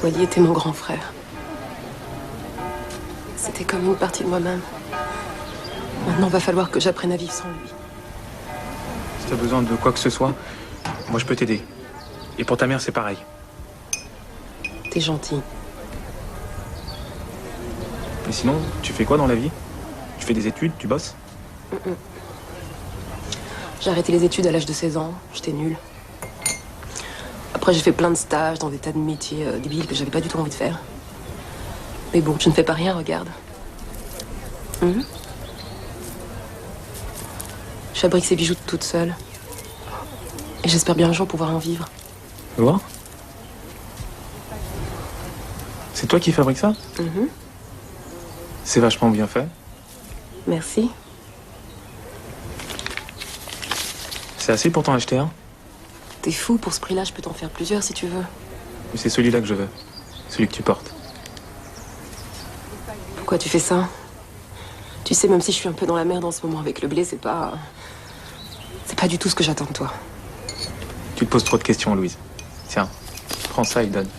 Wally était mon grand frère. C'était comme une partie de moi-même. Maintenant, va falloir que j'apprenne à vivre sans lui. Si t'as besoin de quoi que ce soit, moi je peux t'aider. Et pour ta mère, c'est pareil. T'es gentil. Mais sinon, tu fais quoi dans la vie? Tu fais des études, tu bosses? J'ai arrêté les études à l'âge de 16 ans. J'étais nulle. Après, j'ai fait plein de stages dans des tas de métiers débiles que j'avais pas du tout envie de faire. Mais bon, je ne fais pas rien, regarde. Je fabrique ces bijoux toute seule. Et j'espère bien un jour pouvoir en vivre. Tu vois? C'est toi qui fabriques ça? C'est vachement bien fait. Merci. C'est assez pour t'en acheter un? T'es fou, pour ce prix-là, je peux t'en faire plusieurs si tu veux. Mais c'est celui-là que je veux. Celui que tu portes. Pourquoi tu fais ça? Tu sais, même si je suis un peu dans la merde en ce moment avec le blé, c'est pas du tout ce que j'attends de toi. Tu te poses trop de questions, Louise. Tiens, prends ça et donne.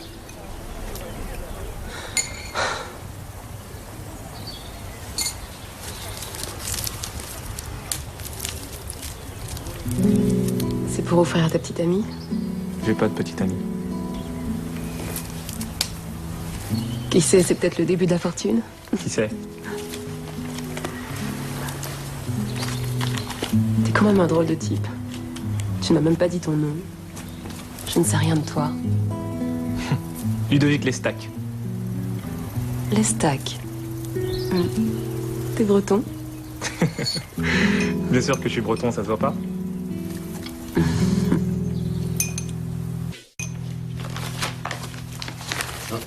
C'est pour offrir à ta petite amie? J'ai pas de petite amie. Qui sait, c'est peut-être le début de la fortune. Qui sait? T'es quand même un drôle de type. Tu m'as même pas dit ton nom. Je ne sais rien de toi. Ludovic Lestac. Lestac. T'es breton? Bien sûr que je suis breton, ça se voit pas?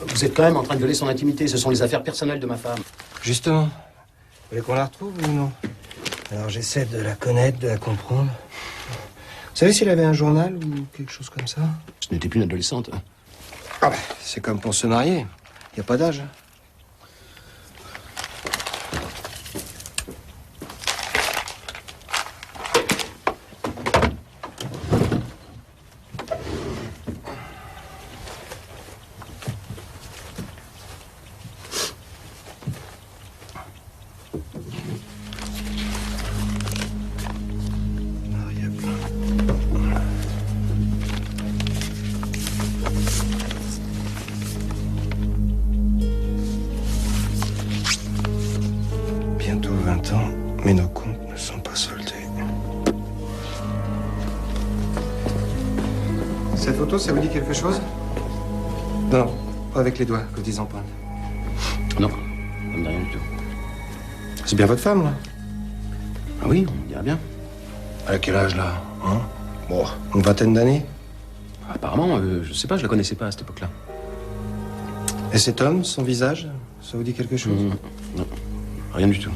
Vous êtes quand même en train de violer son intimité. Ce sont les affaires personnelles de ma femme. Justement. Vous voulez qu'on la retrouve ou non? Alors j'essaie de la connaître, de la comprendre. Vous savez s'il avait un journal ou quelque chose comme ça? Ce n'était plus une adolescente. Hein. Ah bah, c'est comme pour se marier. Il n'y a pas d'âge. Bientôt 20 ans, mais nos comptes ne sont pas soldés. Cette photo, ça vous dit quelque chose? Non, pas avec les doigts, que des empreintes. Non, ça me dit rien du tout. C'est bien votre femme, là? Ah oui, on dirait bien. Elle a quel âge, là? Hein? Bon, une vingtaine d'années? Apparemment, je sais pas, je la connaissais pas à cette époque-là. Et cet homme, son visage, ça vous dit quelque chose? Non, rien du tout.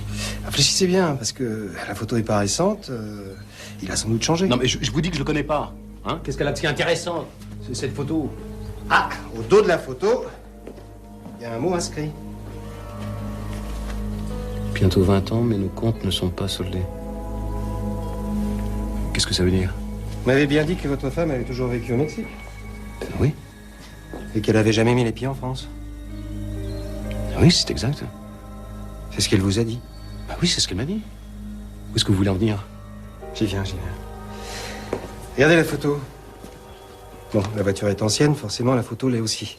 Réfléchissez bien, parce que la photo est pas récente. Il a sans doute changé. Non, mais je vous dis que je le connais pas. Hein? Qu'est-ce qu'elle a de si intéressant, cette photo? Ah, au dos de la photo, il y a un mot inscrit. Bientôt 20 ans, mais nos comptes ne sont pas soldés. Qu'est-ce que ça veut dire? Vous m'avez bien dit que votre femme avait toujours vécu au Mexique. Oui. Et qu'elle avait jamais mis les pieds en France. Oui, c'est exact. C'est ce qu'elle vous a dit. Bah oui, c'est ce qu'elle m'a dit. Où est-ce que vous voulez en venir? J'y viens, j'y viens. Regardez la photo. Bon, la voiture est ancienne, forcément, la photo l'est aussi.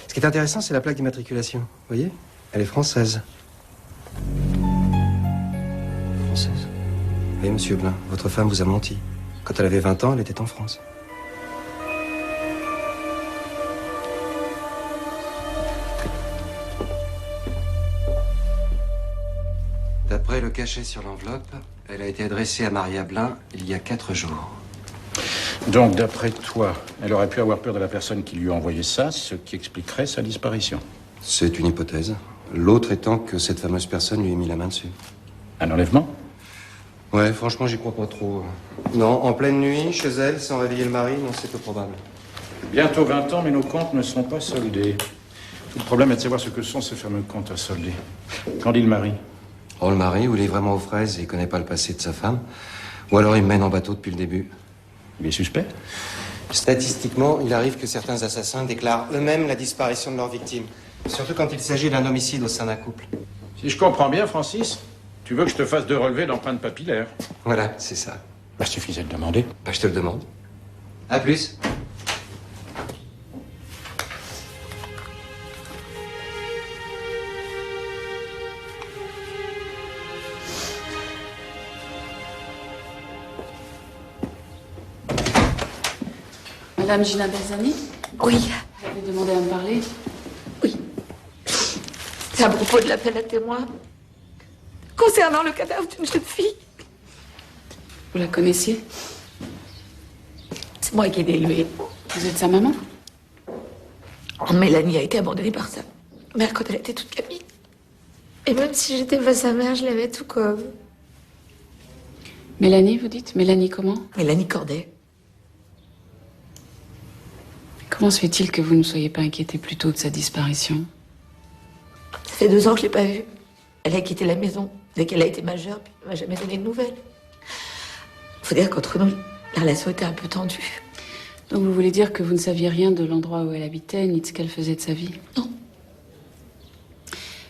Ce qui est intéressant, c'est la plaque d'immatriculation. Vous voyez? Elle est française. Française? Oui, monsieur Blin, votre femme vous a menti. Quand elle avait 20 ans, elle était en France. D'après le cachet sur l'enveloppe, elle a été adressée à Maria Blin il y a 4 jours. Donc, d'après toi, elle aurait pu avoir peur de la personne qui lui a envoyé ça, ce qui expliquerait sa disparition. C'est une hypothèse. L'autre étant que cette fameuse personne lui ait mis la main dessus. Un enlèvement? Ouais, franchement, j'y crois pas trop. Non, en pleine nuit, chez elle, sans réveiller le mari, non, c'est peu probable. Bientôt 20 ans, mais nos comptes ne sont pas soldés. Tout le problème est de savoir ce que sont ces fameux comptes à solder. Qu'en dit le mari? Oh, le mari, ou il est vraiment aux fraises et il connaît pas le passé de sa femme, ou alors il mène en bateau depuis le début. Il est suspect? Statistiquement, il arrive que certains assassins déclarent eux-mêmes la disparition de leurs victimes. Surtout quand il s'agit d'un homicide au sein d'un couple. Si je comprends bien, Francis, tu veux que je te fasse 2 relevés d'empreintes papillaires? Voilà, c'est ça. Bah, suffisait de demander. Bah, je te le demande. À plus. Madame Gina Balzani? Oui. Vous avez demandé à me parler? C'est à propos de l'appel à témoins concernant le cadavre d'une jeune fille. Vous la connaissiez? C'est moi qui l'ai élevée. Vous êtes sa maman? Mélanie a été abandonnée par sa mère quand elle était toute gamine. Et même si j'étais pas sa mère, je l'aimais tout comme. Mélanie, vous dites? Mélanie comment? Mélanie Corday. Comment se fait-il que vous ne soyez pas inquiété plus tôt de sa disparition? Ça fait 2 ans que je l'ai pas vue. Elle a quitté la maison dès qu'elle a été majeure, puis elle m'a jamais donné de nouvelles. Faut dire qu'entre nous, la relation était un peu tendue. Donc vous voulez dire que vous ne saviez rien de l'endroit où elle habitait, ni de ce qu'elle faisait de sa vie? Non.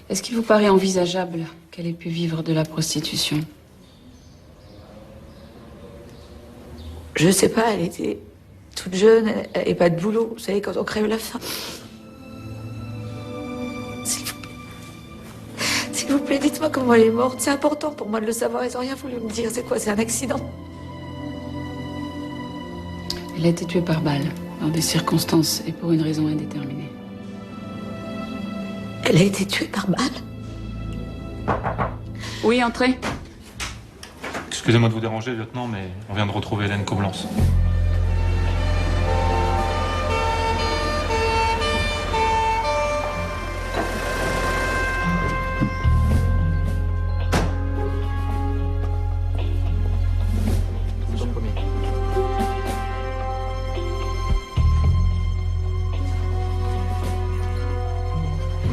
Est-ce qu'il vous paraît envisageable qu'elle ait pu vivre de la prostitution? Je sais pas, elle était toute jeune, elle n'avait pas de boulot. Vous savez, quand on crève la faim. S'il vous plaît, dites-moi comment elle est morte. C'est important pour moi de le savoir. Ils n'ont rien voulu me dire. C'est quoi? C'est un accident? Elle a été tuée par balle, dans des circonstances et pour une raison indéterminée. Elle a été tuée par balle? Oui, entrez. Excusez-moi de vous déranger, lieutenant, mais on vient de retrouver Hélène Coblence.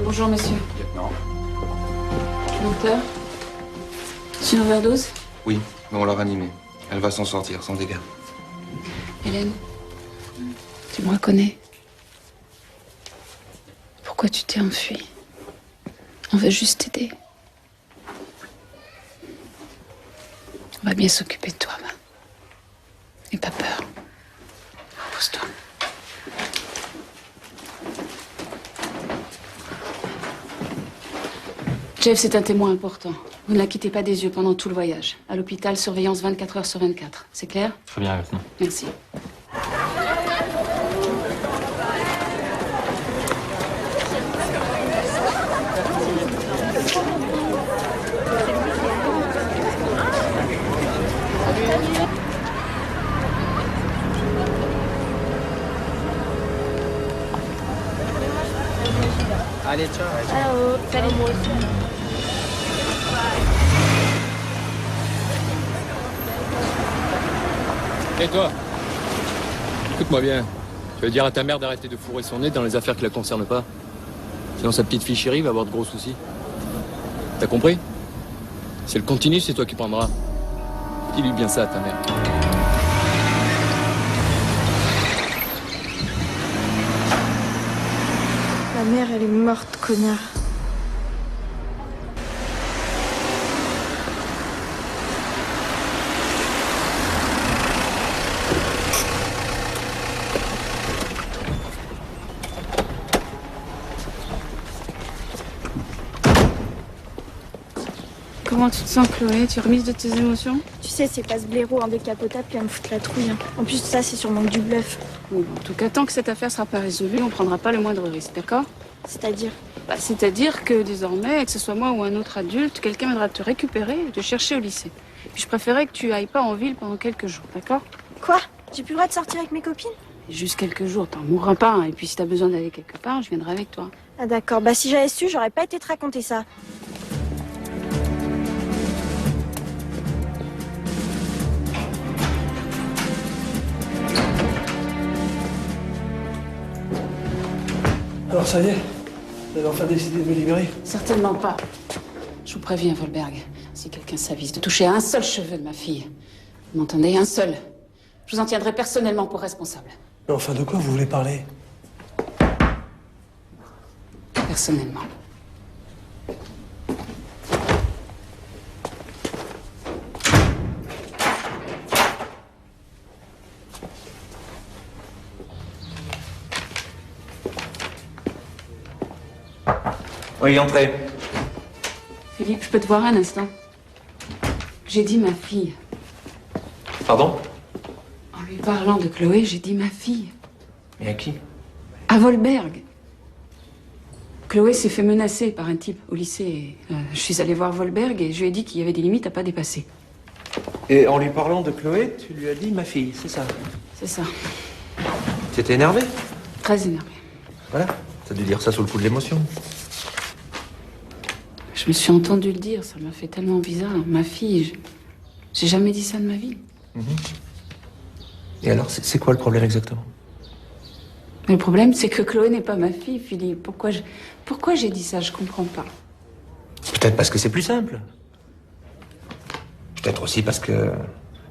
Bonjour, monsieur. Lieutenant. Docteur? C'est une overdose? Oui, mais on l'a ranimée. Elle va s'en sortir, sans dégâts. Hélène, tu me reconnais? Pourquoi tu t'es enfuie? On veut juste t'aider. On va bien s'occuper de toi, va. N'aie pas peur. Repose-toi. Jeff, c'est un témoin important. Vous ne la quittez pas des yeux pendant tout le voyage. À l'hôpital, surveillance 24 heures sur 24. C'est clair? Très bien, lieutenant. Merci. Allez, ciao. Ciao. Salut. Moi aussi. Et toi? Écoute-moi bien. Tu vas dire à ta mère d'arrêter de fourrer son nez dans les affaires qui la concernent pas. Sinon sa petite fille chérie va avoir de gros soucis. T'as compris? Si elle continue, c'est toi qui prendras. Dis-lui bien ça à ta mère. Ma mère, elle est morte, connard. Comment tu te sens, Chloé? Tu es remise de tes émotions? Tu sais, c'est pas ce blaireau indécapotable qui va me foutre la trouille. Hein. En plus, ça, c'est sûrement que du bluff. Bon, en tout cas, tant que cette affaire sera pas résolue, on prendra pas le moindre risque, d'accord? C'est-à-dire? C'est-à-dire que désormais, que ce soit moi ou un autre adulte, quelqu'un viendra te récupérer et te chercher au lycée. Puis je préférais que tu ailles pas en ville pendant quelques jours, d'accord? Quoi? J'ai plus le droit de sortir avec mes copines? Juste quelques jours, t'en mourras pas. Hein. Et puis si t'as besoin d'aller quelque part, je viendrai avec toi. Ah d'accord, bah si j'avais su, j'aurais pas été te raconter ça. Alors ça y est, vous avez enfin décidé de me libérer? Certainement pas. Je vous préviens, Volberg. Si quelqu'un s'avise de toucher à un seul cheveu de ma fille, vous m'entendez, un seul, je vous en tiendrai personnellement pour responsable. Mais enfin, de quoi vous voulez parler? Personnellement. Oui, entrez. Philippe, je peux te voir un instant? J'ai dit ma fille. Pardon? En lui parlant de Chloé, j'ai dit ma fille. Et à qui? À Volberg. Chloé s'est fait menacer par un type au lycée. Je suis allée voir Volberg et je lui ai dit qu'il y avait des limites à pas dépasser. Et en lui parlant de Chloé, tu lui as dit ma fille, c'est ça? C'est ça. T'étais énervé? Très énervée. Voilà, t'as dû dire ça sous le coup de l'émotion. Je me suis entendue le dire, ça m'a fait tellement bizarre. Ma fille, j'ai jamais dit ça de ma vie. Et alors, c'est quoi le problème exactement? Mais le problème, c'est que Chloé n'est pas ma fille, Philippe. Pourquoi j'ai dit ça? Je comprends pas. Peut-être parce que c'est plus simple. Peut-être aussi parce que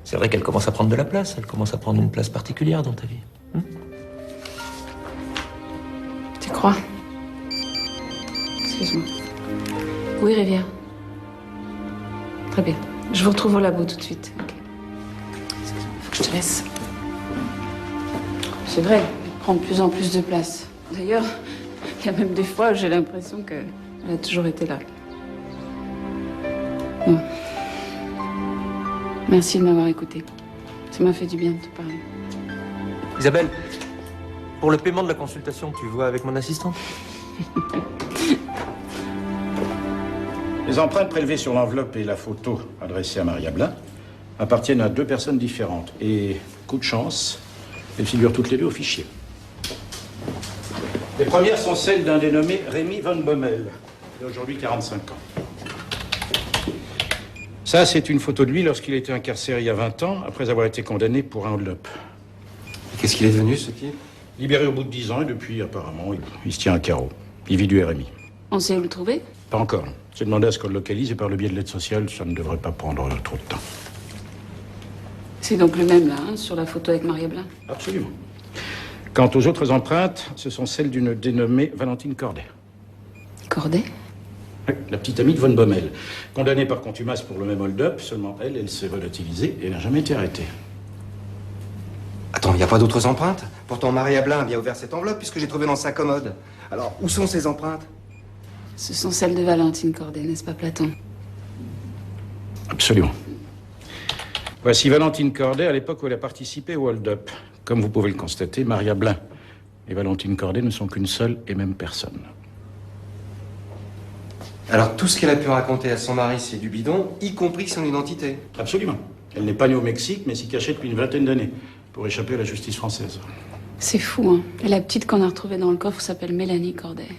c'est vrai qu'elle commence à prendre de la place. Elle commence à prendre une place particulière dans ta vie. Tu crois? Excuse-moi. Oui, Rivière. Très bien. Je vous retrouve au labo tout de suite. Ok. Excuse-moi, faut que je te laisse. C'est vrai, elle prend de plus en plus de place. D'ailleurs, il y a même des fois où j'ai l'impression qu'elle a toujours été là. Bon. Merci de m'avoir écouté. Ça m'a fait du bien de te parler. Isabelle, pour le paiement de la consultation, tu vois avec mon assistant? Les empreintes prélevées sur l'enveloppe et la photo adressée à Maria Blin appartiennent à deux personnes différentes. Et, coup de chance, elles figurent toutes les deux au fichier. Les premières sont celles d'un dénommé Rémi von Bommel, qui a aujourd'hui 45 ans. Ça, c'est une photo de lui lorsqu'il était incarcéré il y a 20 ans, après avoir été condamné pour un hold-up. Qu'est-ce qu'il est devenu, ce type? Libéré au bout de 10 ans, et depuis, apparemment, il se tient à carreau. Il vit du RMI. On sait où le trouver? Pas encore. J'ai demandé à ce qu'on le localise, et par le biais de l'aide sociale, ça ne devrait pas prendre trop de temps. C'est donc le même, là, hein, sur la photo avec Maria Blin? Absolument. Quant aux autres empreintes, ce sont celles d'une dénommée Valentine Corday. Corday? Oui, la petite amie de von Bommel. Condamnée par contumace pour le même hold-up, seulement elle s'est volatilisée et n'a jamais été arrêtée. Attends, il n'y a pas d'autres empreintes? Pourtant, Maria Blin a bien ouvert cette enveloppe puisque j'ai trouvé dans sa commode. Alors, où sont ces empreintes? Ce sont celles de Valentine Corday, n'est-ce pas, Platon? Absolument. Voici Valentine Corday à l'époque où elle a participé au hold-up. Comme vous pouvez le constater, Maria Blin et Valentine Corday ne sont qu'une seule et même personne. Alors, tout ce qu'elle a pu raconter à son mari, c'est du bidon, y compris son identité. Absolument. Elle n'est pas née au Mexique, mais s'y cachait depuis une vingtaine d'années, pour échapper à la justice française. C'est fou, hein. Et la petite qu'on a retrouvée dans le coffre s'appelle Mélanie Corday.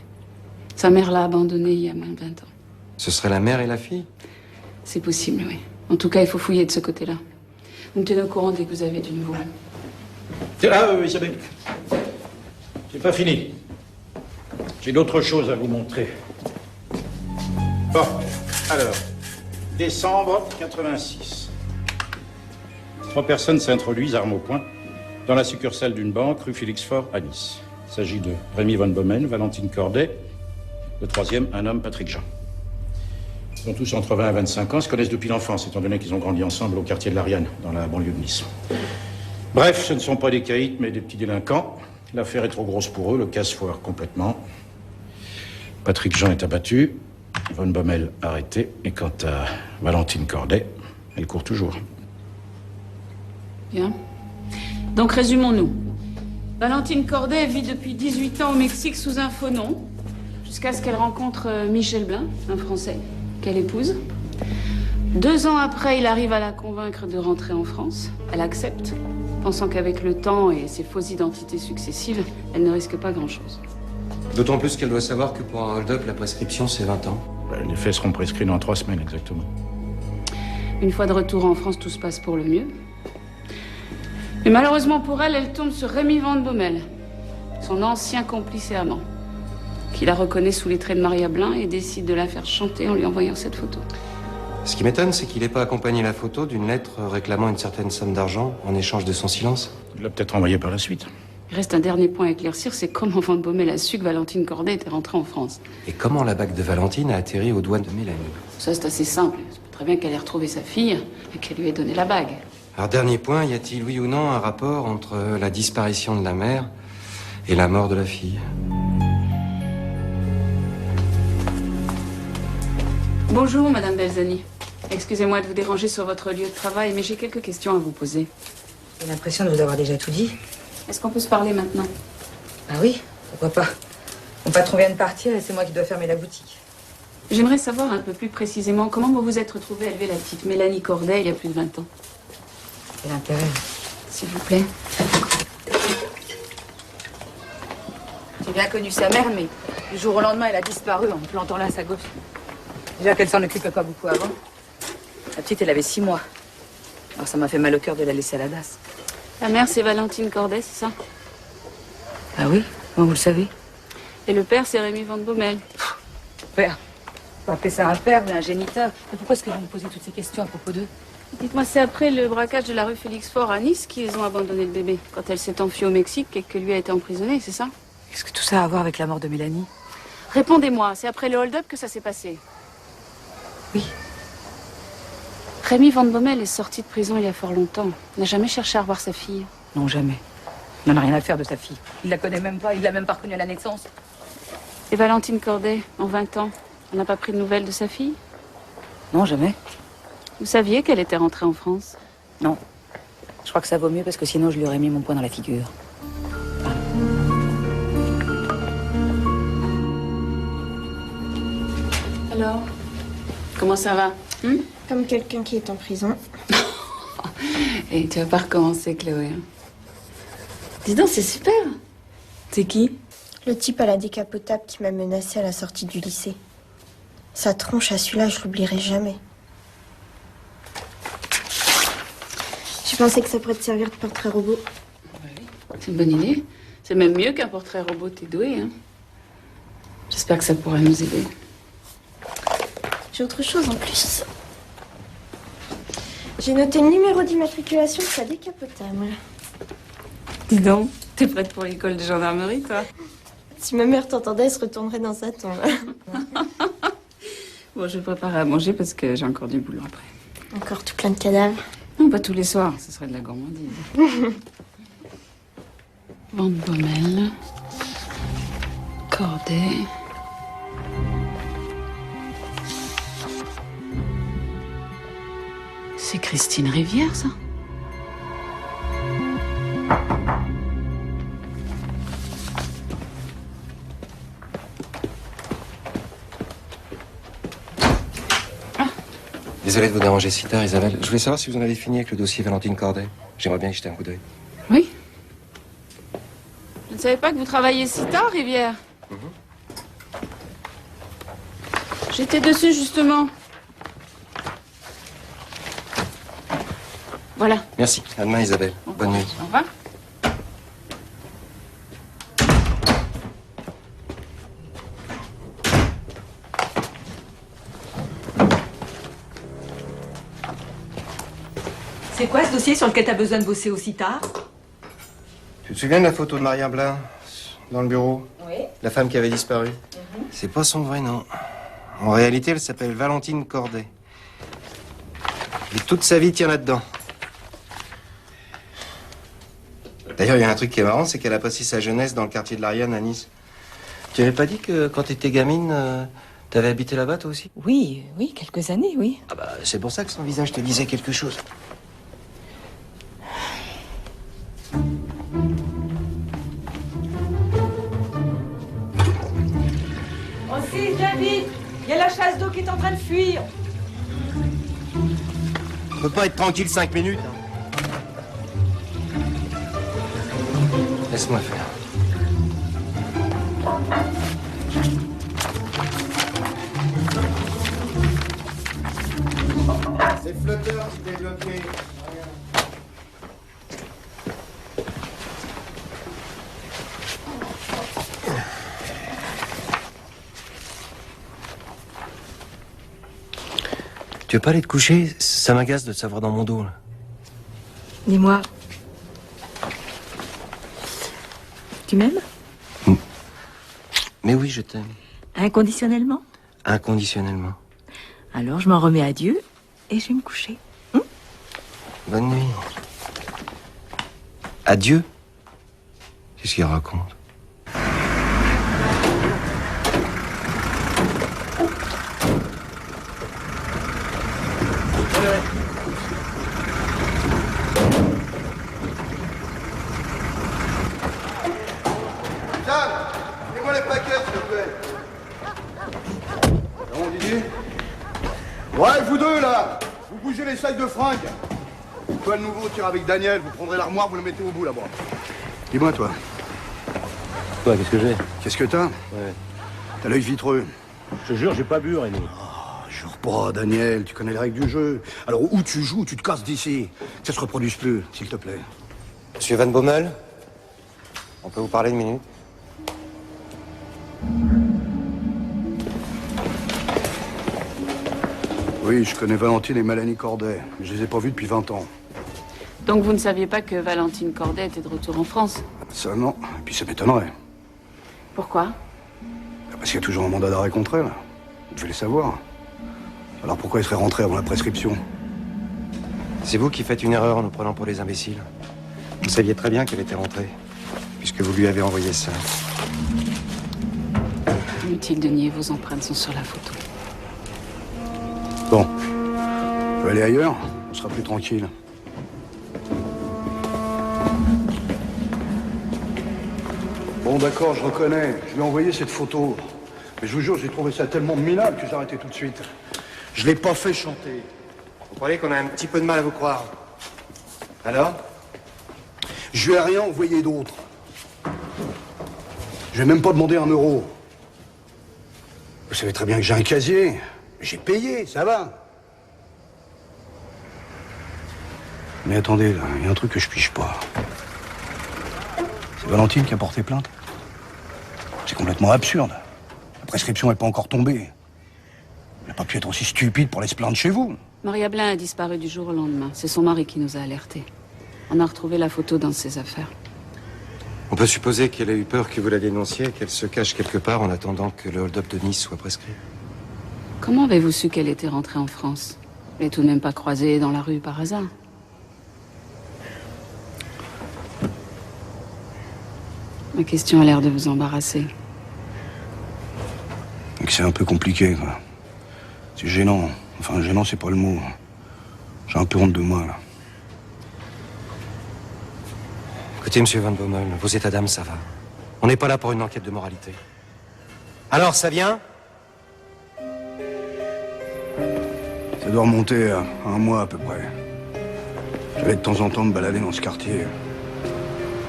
Sa mère l'a abandonnée il y a moins de 20 ans. Ce serait la mère et la fille? C'est possible, oui. En tout cas, il faut fouiller de ce côté-là. Vous me tenez au courant dès que vous avez du nouveau. Ah, Isabelle. C'est pas fini. J'ai d'autres choses à vous montrer. Bon, alors, décembre 86. 3 personnes s'introduisent, armes au poing, dans la succursale d'une banque, rue Félix-Faure, à Nice. Il s'agit de Rémi von Bommel, Valentine Corday, le troisième, un homme, Patrick Jean. Ils ont tous entre 20 et 25 ans, se connaissent depuis l'enfance, étant donné qu'ils ont grandi ensemble au quartier de l'Ariane, dans la banlieue de Nice. Bref, ce ne sont pas des caïds, mais des petits délinquants. L'affaire est trop grosse pour eux, le casse foire complètement. Patrick Jean est abattu. Von Bommel arrêté. Et quant à Valentine Corday, elle court toujours. Bien. Donc résumons-nous. Valentine Corday vit depuis 18 ans au Mexique sous un faux nom, jusqu'à ce qu'elle rencontre Michel Blin, un Français, qu'elle épouse. 2 ans après, il arrive à la convaincre de rentrer en France. Elle accepte, pensant qu'avec le temps et ses fausses identités successives, elle ne risque pas grand-chose. D'autant plus qu'elle doit savoir que pour un hold-up, la prescription, c'est 20 ans. Les faits seront prescrits dans 3 semaines, exactement. Une fois de retour en France, tout se passe pour le mieux. Mais malheureusement pour elle, elle tombe sur Rémy Van Bommel, son ancien complice et amant, qui la reconnaît sous les traits de Maria Blin et décide de la faire chanter en lui envoyant cette photo. Ce qui m'étonne, c'est qu'il n'ait pas accompagné la photo d'une lettre réclamant une certaine somme d'argent en échange de son silence. Il l'a peut-être envoyé par la suite. Il reste un dernier point à éclaircir, c'est comment Van Bommel a su que Valentine Corday était rentrée en France. Et comment la bague de Valentine a atterri aux doigts de Mélanie. Ça, c'est assez simple. C'est très bien qu'elle ait retrouvé sa fille et qu'elle lui ait donné la bague. Alors, dernier point, y a-t-il, oui ou non, un rapport entre la disparition de la mère et la mort de la fille? Bonjour, Madame Belzani. Excusez-moi de vous déranger sur votre lieu de travail, mais j'ai quelques questions à vous poser. J'ai l'impression de vous avoir déjà tout dit. Est-ce qu'on peut se parler maintenant? Ah oui, pourquoi pas. Mon patron vient de partir et c'est moi qui dois fermer la boutique. J'aimerais savoir un peu plus précisément comment vous vous êtes retrouvée à élever la petite Mélanie Corday il y a plus de 20 ans. Quel intérêt? S'il vous plaît. J'ai bien connu sa mère, mais du jour au lendemain, elle a disparu en me plantant là à sa gauche. Déjà qu'elle s'en occupait pas beaucoup avant. La petite, elle avait 6 mois. Alors ça m'a fait mal au cœur de la laisser à la DAS. La mère, c'est Valentine Corday, c'est ça? Ah oui? Comment vous le savez? Et le père, c'est Rémy Van Bommel. Père? On peut appeler ça un père, mais un géniteur. Mais pourquoi est-ce que vous me posez toutes ces questions à propos d'eux? Dites-moi, c'est après le braquage de la rue Félix-Faure à Nice qu'ils ont abandonné le bébé, quand elle s'est enfuie au Mexique et que lui a été emprisonné, c'est ça? Qu'est-ce que tout ça a à voir avec la mort de Mélanie? Répondez-moi, c'est après le hold-up que ça s'est passé? Oui. Rémy Van Bommel est sorti de prison il y a fort longtemps. Il n'a jamais cherché à revoir sa fille. Non, jamais. Il n'en a rien à faire de sa fille. Il la connaît même pas, il l'a même pas reconnue à la naissance. Et Valentine Corday, en 20 ans, elle n'a pas pris de nouvelles de sa fille? Non, jamais. Vous saviez qu'elle était rentrée en France? Non. Je crois que ça vaut mieux parce que sinon je lui aurais mis mon poing dans la figure. Alors, comment ça va? Comme quelqu'un qui est en prison. Et tu vas pas recommencer, Chloé. Hein. Dis donc, c'est super. C'est qui? Le type à la décapotable qui m'a menacée à la sortie du lycée. Sa tronche à celui-là, je l'oublierai jamais. Je pensais que ça pourrait te servir de portrait robot. C'est une bonne idée. C'est même mieux qu'un portrait robot, t'es doué. Hein. J'espère que ça pourra nous aider. J'ai autre chose en plus. J'ai noté le numéro d'immatriculation de sa décapotable. Dis donc, t'es prête pour l'école de gendarmerie, toi? Si ma mère t'entendait, elle se retournerait dans sa tombe. Bon, je vais préparer à manger parce que j'ai encore du boulot après. Encore tout plein de cadavres. Non, pas tous les soirs, ce serait de la gourmandise. Van Bommel, Corday. C'est Christine Rivière, ça? Désolé de vous déranger si tard, Isabelle. Je voulais savoir si vous en avez fini avec le dossier Valentine Corday. J'aimerais bien y jeter un coup d'œil. Oui. Je ne savais pas que vous travailliez si tard, Rivière. J'étais dessus, justement. Voilà. Merci. À demain, Isabelle. Bonne nuit. Au revoir. C'est quoi ce dossier sur lequel t'as besoin de bosser aussi tard? Tu te souviens de la photo de Maria Blin dans le bureau? Oui. La femme qui avait disparu? C'est pas son vrai nom. En réalité, elle s'appelle Valentine Corday. Et toute sa vie tient là-dedans. D'ailleurs, il y a un truc qui est marrant, c'est qu'elle a passé sa jeunesse dans le quartier de l'Ariane à Nice. Tu n'avais pas dit que quand t'étais gamine, T'avais habité là-bas, toi aussi? Oui, oui, quelques années, oui. Ah bah, c'est pour ça que son visage te disait quelque chose. Aussi, viens vite. Il y a la chasse d'eau qui est en train de fuir. On peut pas être tranquille 5 minutes. Hein. Laisse-moi faire. C'est flotteur qui t'est bloqué. Tu veux pas aller te coucher? Ça m'agace de te savoir dans mon dos, là. Dis-moi. Tu m'aimes? Mais oui, je t'aime. Inconditionnellement? Inconditionnellement. Alors je m'en remets à Dieu et je vais me coucher. Bonne nuit. Adieu. Qu'est-ce qu'il raconte? Jeanne, mets-moi les paquets, s'il te plaît. Comment, Didier? Ouais, vous deux, là, vous bougez les sacs de fringues. Toi, le nouveau, tire avec Daniel, vous prendrez l'armoire, vous le mettez au bout, là-bas. Dis-moi, toi. Quoi, qu'est-ce que j'ai? Qu'est-ce que t'as? Ouais. T'as l'œil vitreux. Je te jure, j'ai pas bu, René. Jure pas, Daniel, tu connais les règles du jeu. Alors, où tu joues, tu te casses d'ici. Que ça se reproduise plus, s'il te plaît. Monsieur Van Bommel, on peut vous parler une minute? Oui, je connais Valentine et Mélanie Corday, mais je les ai pas vus depuis 20 ans. Donc vous ne saviez pas que Valentine Corday était de retour en France? Ça, non. Et puis ça m'étonnerait. Pourquoi? Parce qu'il y a toujours un mandat d'arrêt contre elle. Je vais le savoir. Alors pourquoi elle serait rentrée avant la prescription? C'est vous qui faites une erreur en nous prenant pour des imbéciles. Vous saviez très bien qu'elle était rentrée, puisque vous lui avez envoyé ça. Inutile de nier, vos empreintes sont sur la photo. Bon. On va aller ailleurs, on sera plus tranquille. Bon, d'accord, je reconnais. Je lui ai envoyé cette photo. Mais je vous jure, j'ai trouvé ça tellement minable que j'ai arrêté tout de suite. Je l'ai pas fait chanter. Vous croyez qu'on a un petit peu de mal à vous croire? Alors? Je lui ai rien envoyé d'autre. Je vais même pas demander 1 euro. Vous savez très bien que j'ai un casier. J'ai payé, ça va. Mais attendez, là, il y a un truc que je pige pas. C'est Valentine qui a porté plainte. C'est complètement absurde. La prescription n'est pas encore tombée. Elle n'a pas pu être aussi stupide pour aller se plaindre chez vous. Maria Blin a disparu du jour au lendemain. C'est son mari qui nous a alertés. On a retrouvé la photo dans ses affaires. On peut supposer qu'elle a eu peur que vous la dénonciez et qu'elle se cache quelque part en attendant que le hold-up de Nice soit prescrit. Comment avez-vous su qu'elle était rentrée en France? Elle n'est tout de même pas croisée dans la rue par hasard. Ma question a l'air de vous embarrasser. C'est un peu compliqué, quoi. C'est gênant. Enfin, gênant, c'est pas le mot. J'ai un peu honte de moi, là. Écoutez, monsieur Van Bommel, vos états d'âme, ça va. On n'est pas là pour une enquête de moralité. Alors, ça vient? Ça doit remonter à 1 mois, à peu près. J'allais de temps en temps me balader dans ce quartier.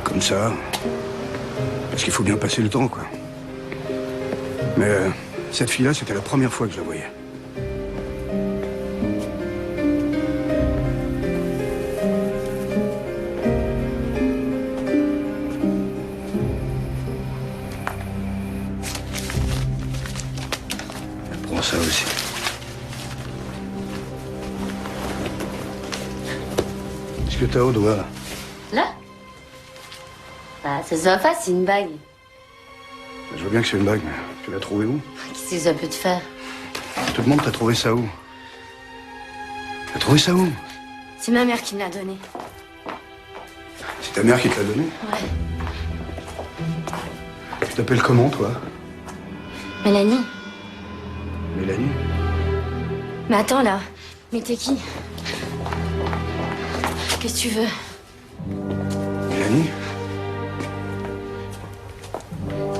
Comme ça. Parce qu'il faut bien passer le temps, quoi. Mais cette fille-là, c'était la première fois que je la voyais. Elle prend ça aussi. Qu'est-ce que t'as au doigt, là? Là? Bah, ça se voit pas, c'est une bague. Je vois bien que c'est une bague, mais tu l'as trouvée où? Qu'est-ce que ça peut te faire? Je te demande, t'as trouvé ça où? T'as trouvé ça où? C'est ma mère qui me l'a donnée. C'est ta mère qui te l'a donnée? Ouais. Tu t'appelles comment, toi? Mélanie. Mélanie? Mais attends là, mais t'es qui? Qu'est-ce que tu veux? Mélanie?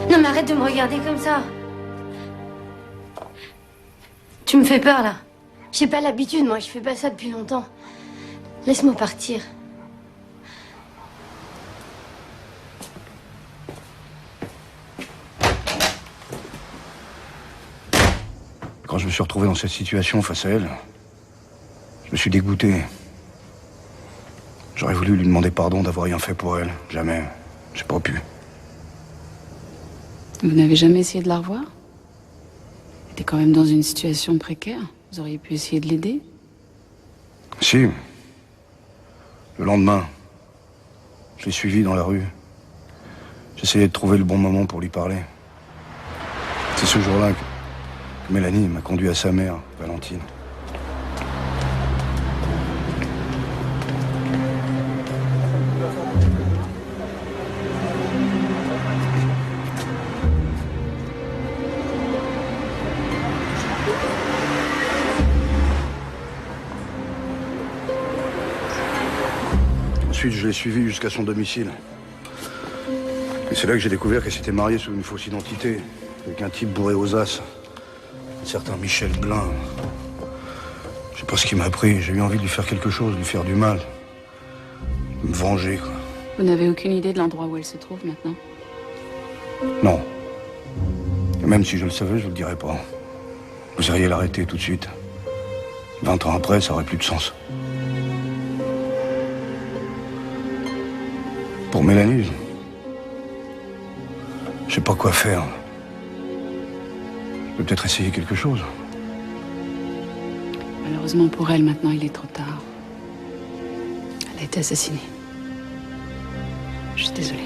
Non mais arrête de me regarder comme ça. Tu me fais peur là. J'ai pas l'habitude, moi, je fais pas ça depuis longtemps. Laisse-moi partir. Quand je me suis retrouvé dans cette situation face à elle, je me suis dégoûté. J'aurais voulu lui demander pardon d'avoir rien fait pour elle. Jamais. J'ai pas pu. Vous n'avez jamais essayé de la revoir? Elle était quand même dans une situation précaire. Vous auriez pu essayer de l'aider? Si. Le lendemain, je l'ai suivie dans la rue. J'essayais de trouver le bon moment pour lui parler. C'est ce jour-là que Mélanie m'a conduit à sa mère, Valentine. Ensuite, je l'ai suivi jusqu'à son domicile. Et c'est là que j'ai découvert qu'elle s'était mariée sous une fausse identité, avec un type bourré aux as. Un certain Michel Blin. Je sais pas ce qui m'a pris. J'ai eu envie de lui faire quelque chose, de lui faire du mal. De me venger, quoi. Vous n'avez aucune idée de l'endroit où elle se trouve maintenant? Non. Et même si je le savais, je vous le dirais pas. Vous iriez l'arrêter tout de suite. 20 ans après, ça aurait plus de sens. Pour Mélanie, je sais pas quoi faire. Je peux peut-être essayer quelque chose. Malheureusement pour elle, maintenant, il est trop tard. Elle a été assassinée. Je suis désolée.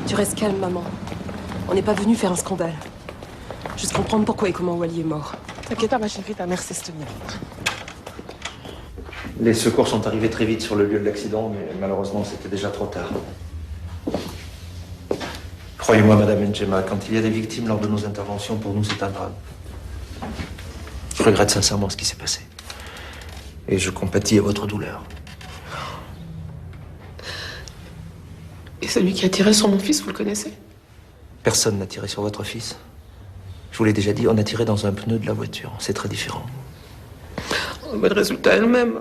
Tu restes calme, maman. On n'est pas venu faire un scandale. Juste comprendre pourquoi et comment Wally est mort. T'inquiète pas, ma chérie, ta mère sait se tenir. Les secours sont arrivés très vite sur le lieu de l'accident, mais malheureusement, c'était déjà trop tard. Croyez-moi, Madame N'Djema, quand il y a des victimes lors de nos interventions, pour nous, c'est un drame. Je regrette sincèrement ce qui s'est passé. Et je compatis à votre douleur. Et celui qui a tiré sur mon fils, vous le connaissez? Personne n'a tiré sur votre fils. Je vous l'ai déjà dit, on a tiré dans un pneu de la voiture. C'est très différent. Oh, mais le résultat est le même.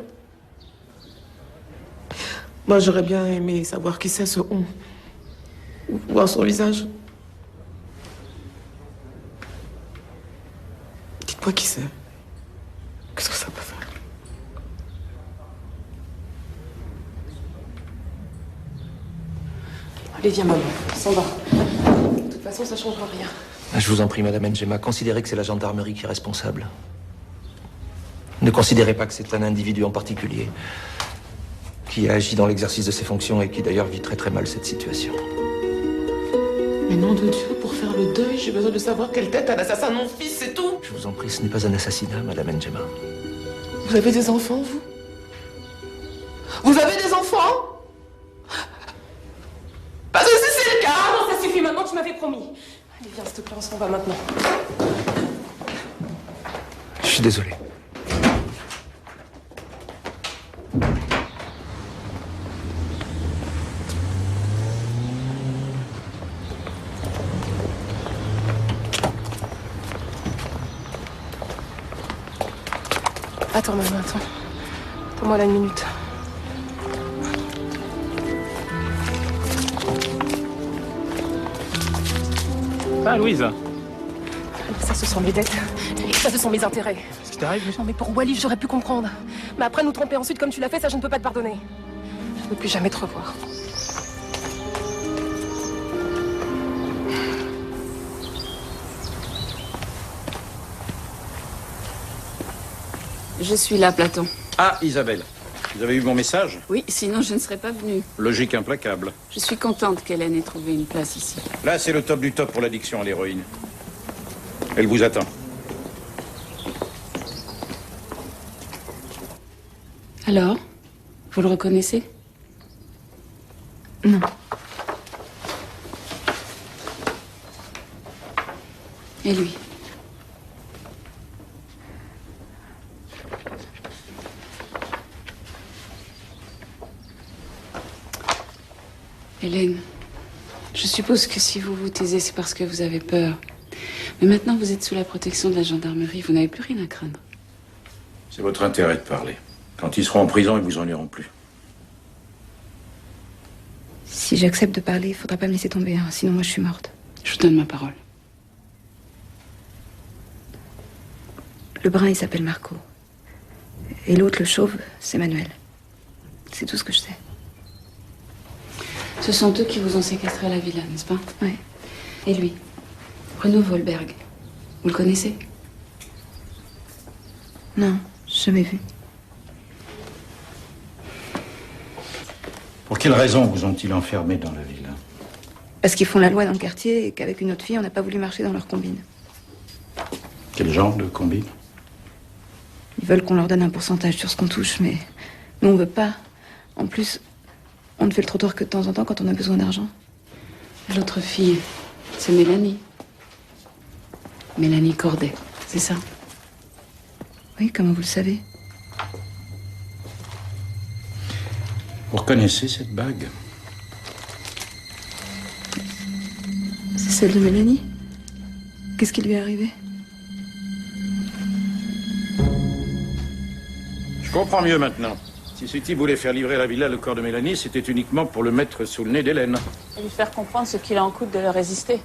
Moi, j'aurais bien aimé savoir qui c'est, ce on. Ou voir son visage. Dites-moi qui c'est. Qu'est-ce que ça peut faire? Allez, viens, maman. On s'en va. De toute façon, ça changera rien. Je vous en prie, Madame N'Djema, considérez que c'est la gendarmerie qui est responsable. Ne considérez pas que c'est un individu en particulier qui a agi dans l'exercice de ses fonctions et qui d'ailleurs vit très très mal cette situation. Mais nom de Dieu, pour faire le deuil, j'ai besoin de savoir quelle tête a l'assassin de mon fils, c'est tout. Je vous en prie, ce n'est pas un assassinat, Madame N'Djema. Vous avez des enfants, vous? Vous avez des enfants? Parce que si c'est le cas... Ah non, ça suffit maintenant, tu m'avais promis. Allez, viens, s'il te plaît, on s'en va maintenant. Je suis désolé. Attends, maman, attends. Attends-moi là une minute. Ah, Louise. Ça, ce sont mes dettes. Et ça, ce sont mes intérêts. Qu'est-ce qui t'arrive? Non, mais pour Wally, j'aurais pu comprendre. Mais après, nous tromper ensuite comme tu l'as fait, ça, je ne peux pas te pardonner. Je ne veux plus jamais te revoir. Je suis là, Platon. Ah, Isabelle, vous avez eu mon message? Oui, sinon je ne serais pas venue. Logique implacable. Je suis contente qu'Hélène ait trouvé une place ici. Là, c'est le top du top pour l'addiction à l'héroïne. Elle vous attend. Alors, vous le reconnaissez? Non. Et lui? Hélène, je suppose que si vous vous taisez, c'est parce que vous avez peur. Mais maintenant, vous êtes sous la protection de la gendarmerie. Vous n'avez plus rien à craindre. C'est votre intérêt de parler. Quand ils seront en prison, ils vous ennuieront plus. Si j'accepte de parler, il faudra pas me laisser tomber, hein, sinon moi je suis morte. Je vous donne ma parole. Le brun, il s'appelle Marco. Et l'autre, le chauve, c'est Manuel. C'est tout ce que je sais. Ce sont eux qui vous ont séquestré à la villa, n'est-ce pas? Oui. Et lui? Bruno Volberg. Vous le connaissez? Non, jamais vu. Pour quelle raison vous ont-ils enfermé dans la villa? Parce qu'ils font la loi dans le quartier et qu'avec une autre fille, on n'a pas voulu marcher dans leur combine. Quel genre de combine? Ils veulent qu'on leur donne un pourcentage sur ce qu'on touche, mais nous, on veut pas. En plus, on ne fait le trottoir que de temps en temps quand on a besoin d'argent. L'autre fille, c'est Mélanie. Mélanie Corday, c'est ça? Oui, comment vous le savez? Vous reconnaissez cette bague? C'est celle de Mélanie? Qu'est-ce qui lui est arrivé? Je comprends mieux maintenant. Si ce type voulait faire livrer à la villa le corps de Mélanie, c'était uniquement pour le mettre sous le nez d'Hélène. Et lui faire comprendre ce qu'il en coûte de leur résister.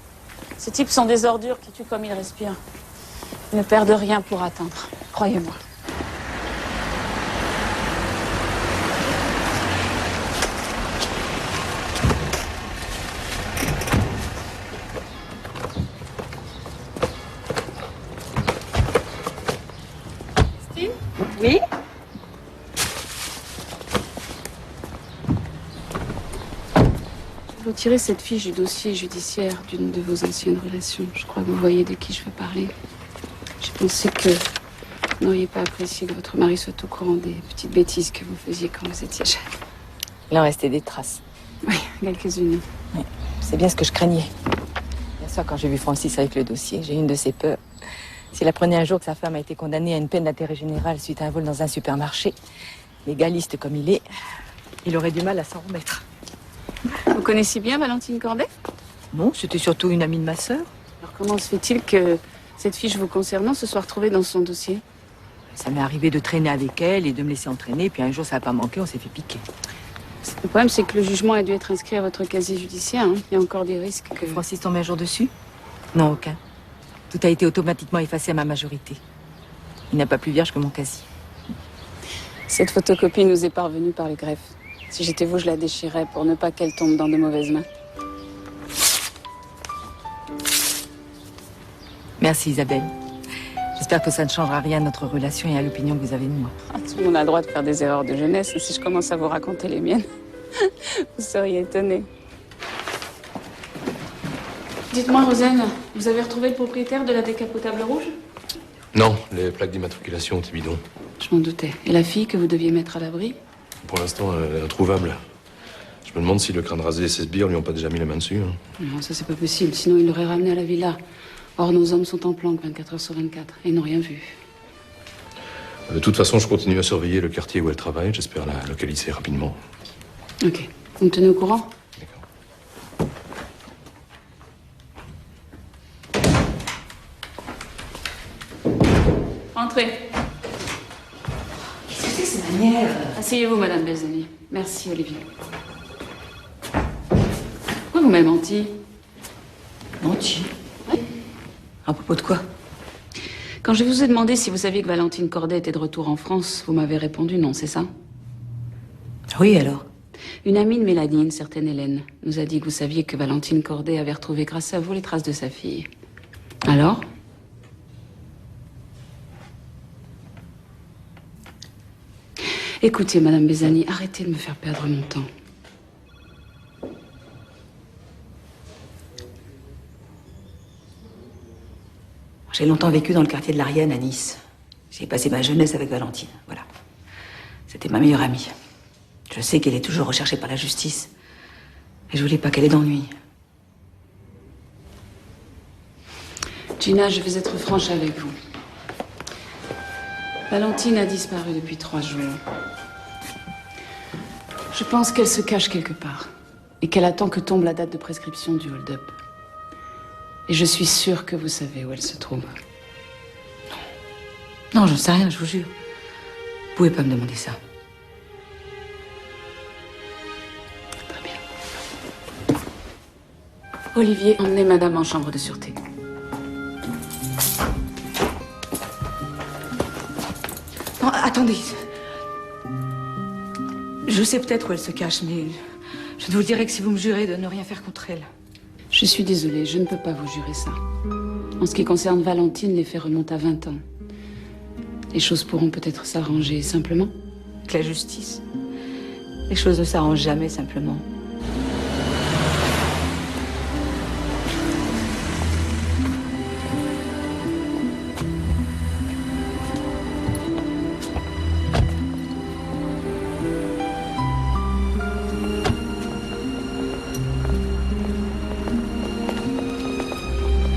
Ces types sont des ordures qui tuent comme ils respirent. Ils ne perdent rien pour attendre, croyez-moi. Steve? Oui? Je vais retirer cette fiche du dossier judiciaire d'une de vos anciennes relations. Je crois que vous voyez de qui je veux parler. J'ai pensé que vous n'auriez pas apprécié que votre mari soit au courant des petites bêtises que vous faisiez quand vous étiez jeune. Il en restait des traces. Oui, quelques-unes. Oui, c'est bien ce que je craignais. Hier soir, quand j'ai vu Francis avec le dossier, j'ai eu une de ses peurs. S'il apprenait un jour que sa femme a été condamnée à une peine d'intérêt général suite à un vol dans un supermarché, légaliste comme il est, il aurait du mal à s'en remettre. Vous connaissiez bien Valentine Corday? Non, c'était surtout une amie de ma sœur. Alors comment se fait-il que cette fiche vous concernant se soit retrouvée dans son dossier? Ça m'est arrivé de traîner avec elle et de me laisser entraîner, puis un jour ça n'a pas manqué, on s'est fait piquer. Le problème, c'est que le jugement a dû être inscrit à votre casier judiciaire. Hein. Il y a encore des risques que... Francis tombe un jour dessus? Non, aucun. Tout a été automatiquement effacé à ma majorité. Il n'a pas plus vierge que mon casier. Cette photocopie nous est parvenue par le greffe. Si j'étais vous, je la déchirais pour ne pas qu'elle tombe dans de mauvaises mains. Merci Isabelle. J'espère que ça ne changera rien à notre relation et à l'opinion que vous avez de moi. Ah, tout le monde a le droit de faire des erreurs de jeunesse. Et si je commence à vous raconter les miennes, vous seriez étonnée. Dites-moi, Rosen, vous avez retrouvé le propriétaire de la décapotable rouge? Non, les plaques d'immatriculation ont été bidons. Je m'en doutais. Et la fille que vous deviez mettre à l'abri? Pour l'instant, elle est introuvable. Je me demande si le crâne rasé et ses sbires lui ont pas déjà mis la main dessus. Hein. Non, ça c'est pas possible. Sinon, il l'aurait ramené à la villa. Or, nos hommes sont en planque 24 heures sur 24 et ils n'ont rien vu. De toute façon, je continue à surveiller le quartier où elle travaille. J'espère la localiser rapidement. Ok. Vous me tenez au courant? Entrez. Qu'est-ce que c'est que ces manières? Asseyez-vous, Madame Belzani. Merci, Olivier. Pourquoi vous m'avez menti? Menti? Oui. À propos de quoi? Quand je vous ai demandé si vous saviez que Valentine Corday était de retour en France, vous m'avez répondu non, c'est ça? Oui, alors? Une amie de Mélanie, une certaine Hélène, nous a dit que vous saviez que Valentine Corday avait retrouvé grâce à vous les traces de sa fille. Alors? Écoutez, Madame Belzani, arrêtez de me faire perdre mon temps. J'ai longtemps vécu dans le quartier de l'Ariane à Nice. J'ai passé ma jeunesse avec Valentine, voilà. C'était ma meilleure amie. Je sais qu'elle est toujours recherchée par la justice. Et je voulais pas qu'elle ait d'ennui. Gina, je vais être franche avec vous. Valentine a disparu depuis 3 jours. Je pense qu'elle se cache quelque part. Et qu'elle attend que tombe la date de prescription du hold-up. Et je suis sûre que vous savez où elle se trouve. Non, j'en sais rien, je vous jure. Vous pouvez pas me demander ça. Olivier, emmenez madame en chambre de sûreté. Non, attendez. Je sais peut-être où elle se cache, mais je ne vous le dirai que si vous me jurez de ne rien faire contre elle. Je suis désolée, je ne peux pas vous jurer ça. En ce qui concerne Valentine, les faits remontent à 20 ans. Les choses pourront peut-être s'arranger simplement. Avec la justice, les choses ne s'arrangent jamais simplement.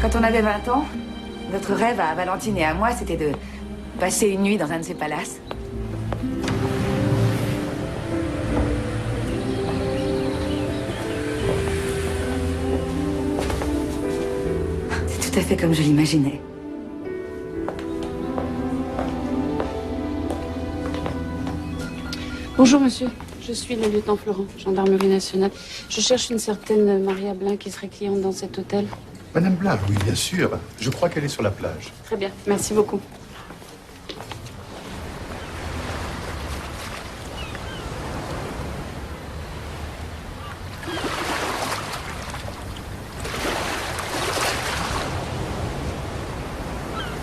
Quand on avait 20 ans, notre rêve à Valentine et à moi, c'était de passer une nuit dans un de ces palaces. C'est tout à fait comme je l'imaginais. Bonjour monsieur, je suis le lieutenant Florent, gendarmerie nationale. Je cherche une certaine Maria Blin qui serait cliente dans cet hôtel. Madame Blin, oui, bien sûr. Je crois qu'elle est sur la plage. Très bien, merci beaucoup.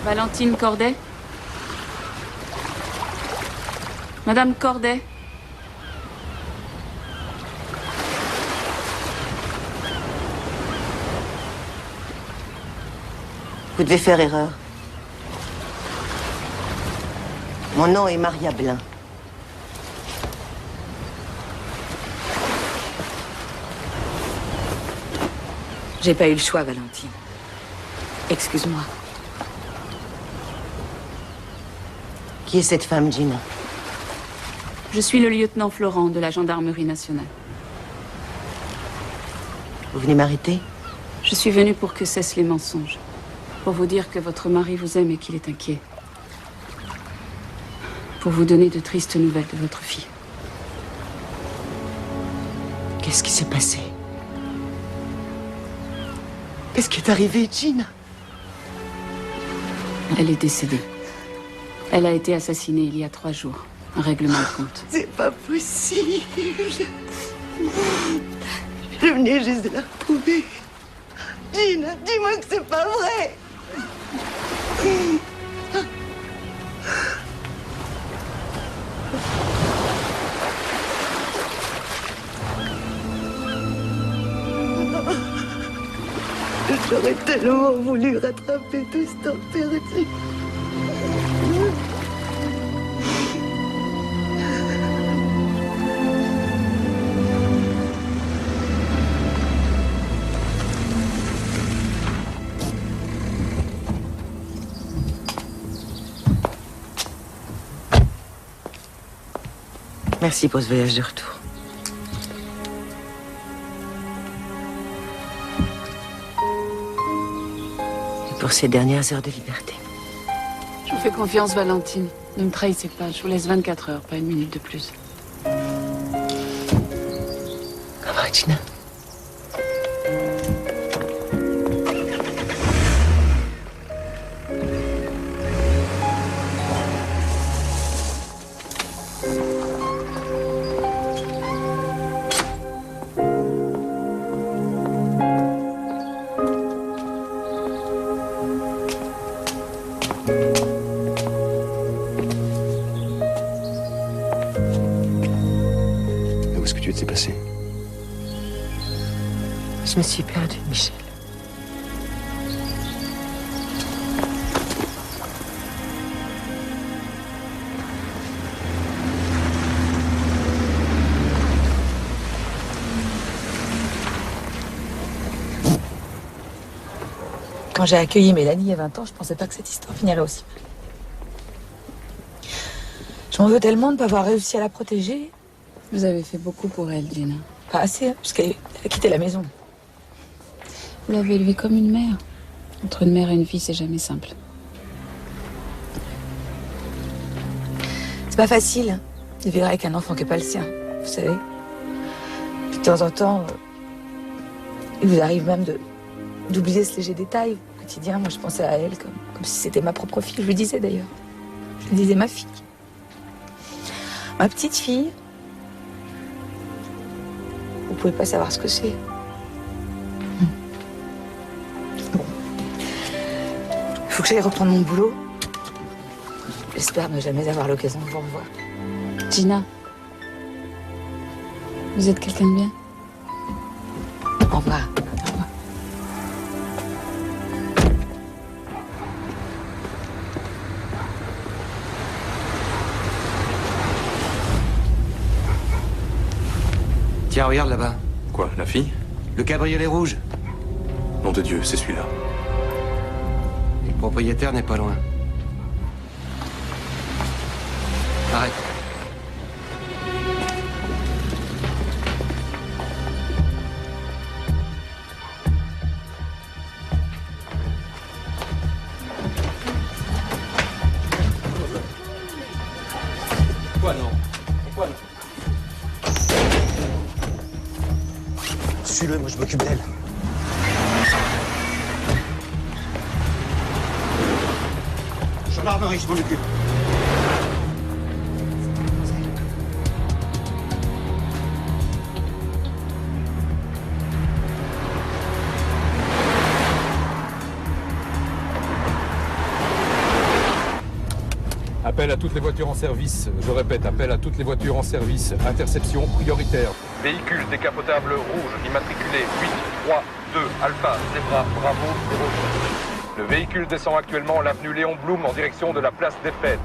Valentine Corday? Madame Corday? Vous devez faire erreur. Mon nom est Maria Blin. J'ai pas eu le choix, Valentine. Excuse-moi. Qui est cette femme, Gina? Je suis le lieutenant Florent de la gendarmerie nationale. Vous venez m'arrêter? Je suis venue pour que cessent les mensonges. Pour vous dire que votre mari vous aime et qu'il est inquiet. Pour vous donner de tristes nouvelles de votre fille. Qu'est-ce qui s'est passé? Qu'est-ce qui est arrivé, Gina? Elle est décédée. Elle a été assassinée il y a 3 jours. Un règlement de compte. C'est pas possible. Je venais juste de la retrouver. Gina, dis-moi que c'est pas vrai. J'aurais tellement voulu rattraper tout ce temps perdu. Merci pour ce voyage de retour. Et pour ces dernières heures de liberté. Je vous fais confiance, Valentine. Ne me trahissez pas. Je vous laisse 24 heures, pas une minute de plus. Au revoir, Gina. Où est-ce que tu étais passé? Je me suis perdue, Michel. Quand j'ai accueilli Mélanie il y a 20 ans, je pensais pas que cette histoire finirait aussi mal. Je m'en veux tellement de ne pas avoir réussi à la protéger. Vous avez fait beaucoup pour elle, Gina. Pas assez, hein, puisqu'elle a quitté la maison. Vous l'avez élevée comme une mère. Entre une mère et une fille, c'est jamais simple. C'est pas facile hein, de vivre avec un enfant qui n'est pas le sien, vous savez. Puis de temps en temps, il vous arrive même d'oublier ce léger détail au quotidien. Moi, je pensais à elle comme si c'était ma propre fille. Je lui disais d'ailleurs. Je lui disais ma fille. Ma petite fille. Vous pouvez pas savoir ce que c'est. Bon. Il faut que j'aille reprendre mon boulot. J'espère ne jamais avoir l'occasion de vous revoir. Gina, vous êtes quelqu'un de bien? Au revoir. Tiens, regarde là-bas. Quoi, la fille? Le cabriolet rouge. Nom de Dieu, c'est celui-là. Et le propriétaire n'est pas loin. Arrête. Pourquoi non? Pourquoi non? Suis-le, moi je m'occupe d'elle. Gendarmerie, je m'en occupe. Appel à toutes les voitures en service. Je répète, appel à toutes les voitures en service. Interception prioritaire. Véhicule décapotable rouge, immatriculé 832 Alpha Zebra Bravo 06. Le véhicule descend actuellement l'avenue Léon Blum en direction de la place des Fêtes.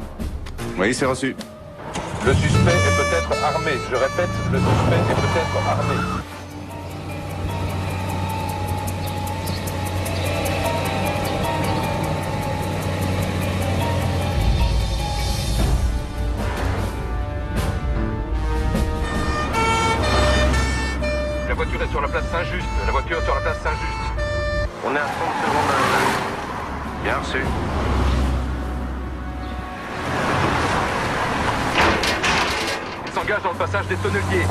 Oui, c'est reçu. Le suspect est peut-être armé. Je répète, le suspect est peut-être armé. La voiture est sur la place Saint-Just. La voiture est sur la place Saint-Just. On est à 30 secondes à la. Bien reçu. Il s'engage dans le passage des Tonneliers.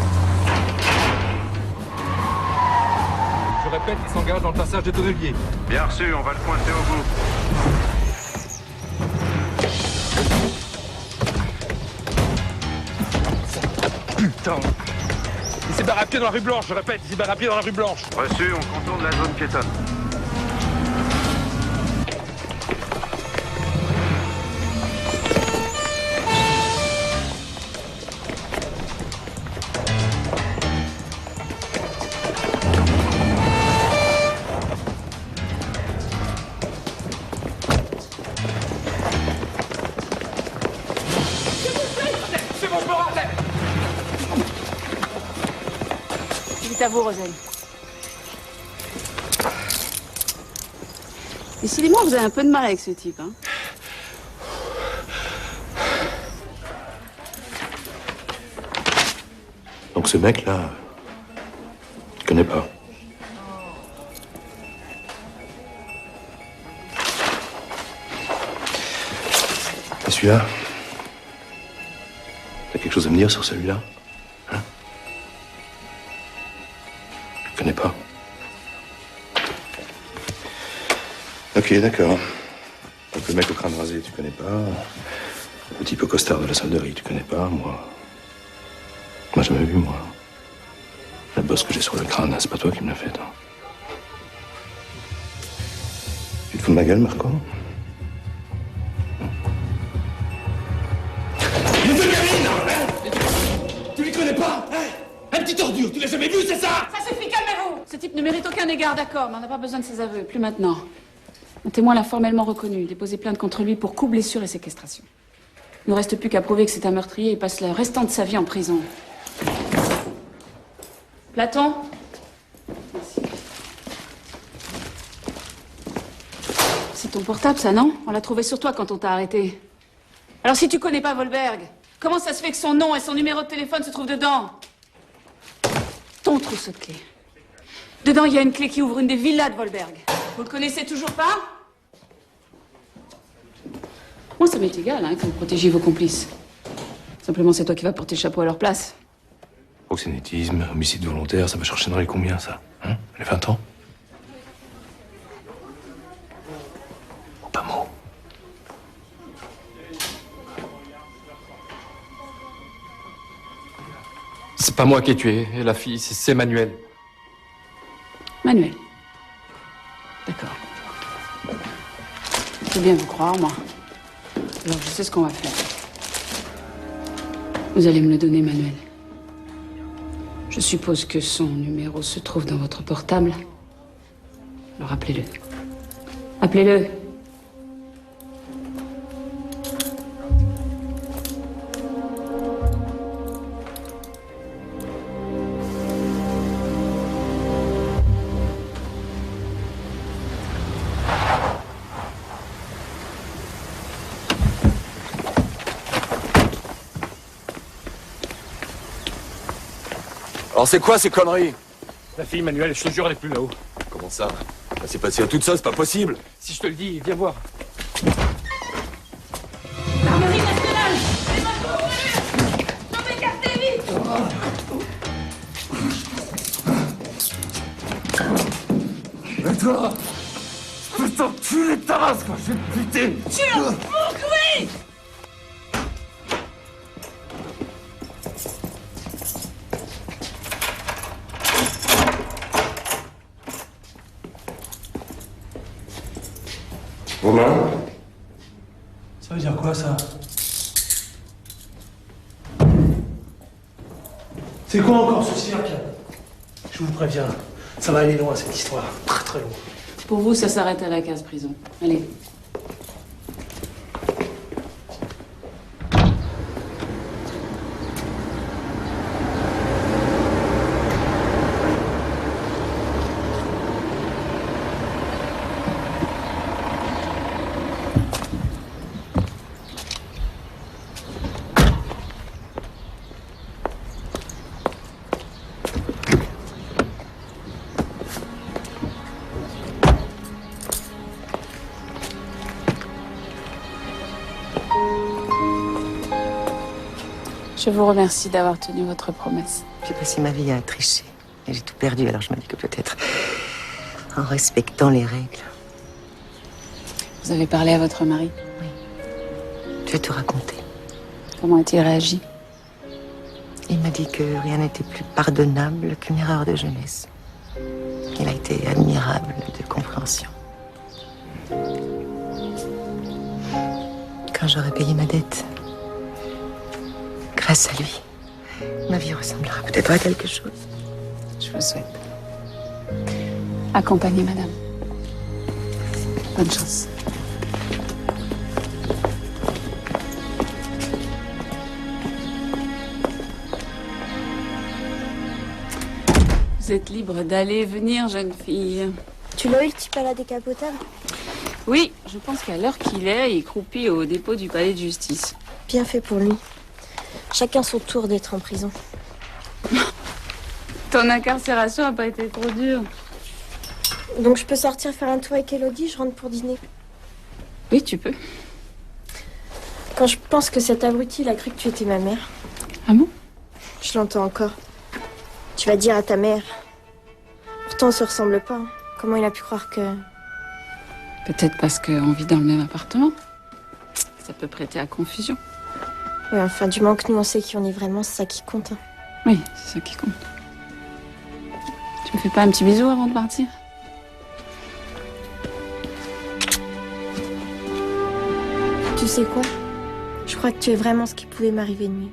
Je répète, il s'engage dans le passage des Tonneliers. Bien reçu, on va le pointer au bout. Putain. Il s'est barré à pied dans la rue Blanche, je répète, il s'est barré à pied dans la rue Blanche. Reçu, on contourne la zone piétonne. C'est bon, je me rappelle. C'est à vous, Rosalie. Décidément, vous avez un peu de mal avec ce type, hein. Donc ce mec-là, je connais pas. Et celui-là? T'as quelque chose à me dire sur celui-là? Hein? Je connais pas. Ok, d'accord. Donc le mec au crâne rasé, tu connais pas. Le type au costard de la solderie, tu connais pas. Moi, jamais vu, moi. La bosse que j'ai sur le crâne, c'est pas toi qui me l'as faite. Hein. Tu te fous de ma gueule, Marco? Tu les connais pas, hein? Un petit ordure, tu l'as jamais vu, c'est ça? Ça suffit, calmez-vous. Ce type ne mérite aucun égard, d'accord, mais on n'a pas besoin de ses aveux, plus maintenant. Un témoin l'a formellement reconnu, déposé plainte contre lui pour coups, blessures et séquestration. Il ne reste plus qu'à prouver que c'est un meurtrier et passe le restant de sa vie en prison. Platon? Merci. C'est ton portable, ça, non? On l'a trouvé sur toi quand on t'a arrêté. Alors si tu connais pas Volberg, comment ça se fait que son nom et son numéro de téléphone se trouvent dedans? Ton trousseau de clés. Dedans, il y a une clé qui ouvre une des villas de Volberg. Vous le connaissez toujours pas? Moi, ça m'est égal, hein, que vous protégiez vos complices. Simplement, c'est toi qui vas porter le chapeau à leur place. Proxénétisme, homicide volontaire, ça va chercher dans les combien, ça? Hein? Les 20 ans? Pas mot. C'est pas moi qui ai tué la fille, c'est Manuel. Manuel. D'accord. Je peux bien vous croire, moi. Alors, je sais ce qu'on va faire. Vous allez me le donner, Manuel. Je suppose que son numéro se trouve dans votre portable. Alors, appelez-le. Appelez-le. Alors c'est quoi ces conneries? La fille, Manuel, je te jure, elle est plus là-haut. Comment ça? Elle s'est passée à toute ça, c'est pas possible. Si je te le dis, viens voir. L'armerie nationale! Les mains pour ouvrir! Non, m'écartez vite! Et toi? Putain, tu les tarasses, quoi, je vais te buter! Tu leur manques, oui! Romain? Ça veut dire quoi, ça? C'est quoi encore ce cirque? Je vous préviens, ça va aller loin cette histoire, très très loin. Pour vous, ça s'arrête à la case prison. Allez. Je vous remercie d'avoir tenu votre promesse. J'ai passé ma vie à tricher. Et j'ai tout perdu, alors je me dis que peut-être, en respectant les règles. Vous avez parlé à votre mari? Oui. Je vais te raconter. Comment a-t-il réagi? Il m'a dit que rien n'était plus pardonnable qu'une erreur de jeunesse. Il a été admirable de compréhension. Quand j'aurai payé ma dette, grâce à lui, ma vie ressemblera peut-être à quelque chose. Je vous souhaite. Accompagnez madame. Bonne chance. Vous êtes libre d'aller et venir, jeune fille. Tu l'as eu, le type à la décapotable? Oui, je pense qu'à l'heure qu'il est, il croupit au dépôt du palais de justice. Bien fait pour lui. Chacun son tour d'être en prison. Ton incarcération n'a pas été trop dure. Donc je peux sortir faire un tour avec Elodie, je rentre pour dîner. Oui, tu peux. Quand je pense que cet abruti, il a cru que tu étais ma mère. Ah bon? Je l'entends encore. Tu vas dire à ta mère. Pourtant, on se ressemble pas. Comment il a pu croire que... Peut-être parce qu'on vit dans le même appartement. Ça peut prêter à confusion. Ouais, enfin, du moment que nous, on sait qui on est vraiment, c'est ça qui compte. Hein. Oui, c'est ça qui compte. Tu me fais pas un petit bisou avant de partir? Tu sais quoi? Je crois que tu es vraiment ce qui pouvait m'arriver de mieux.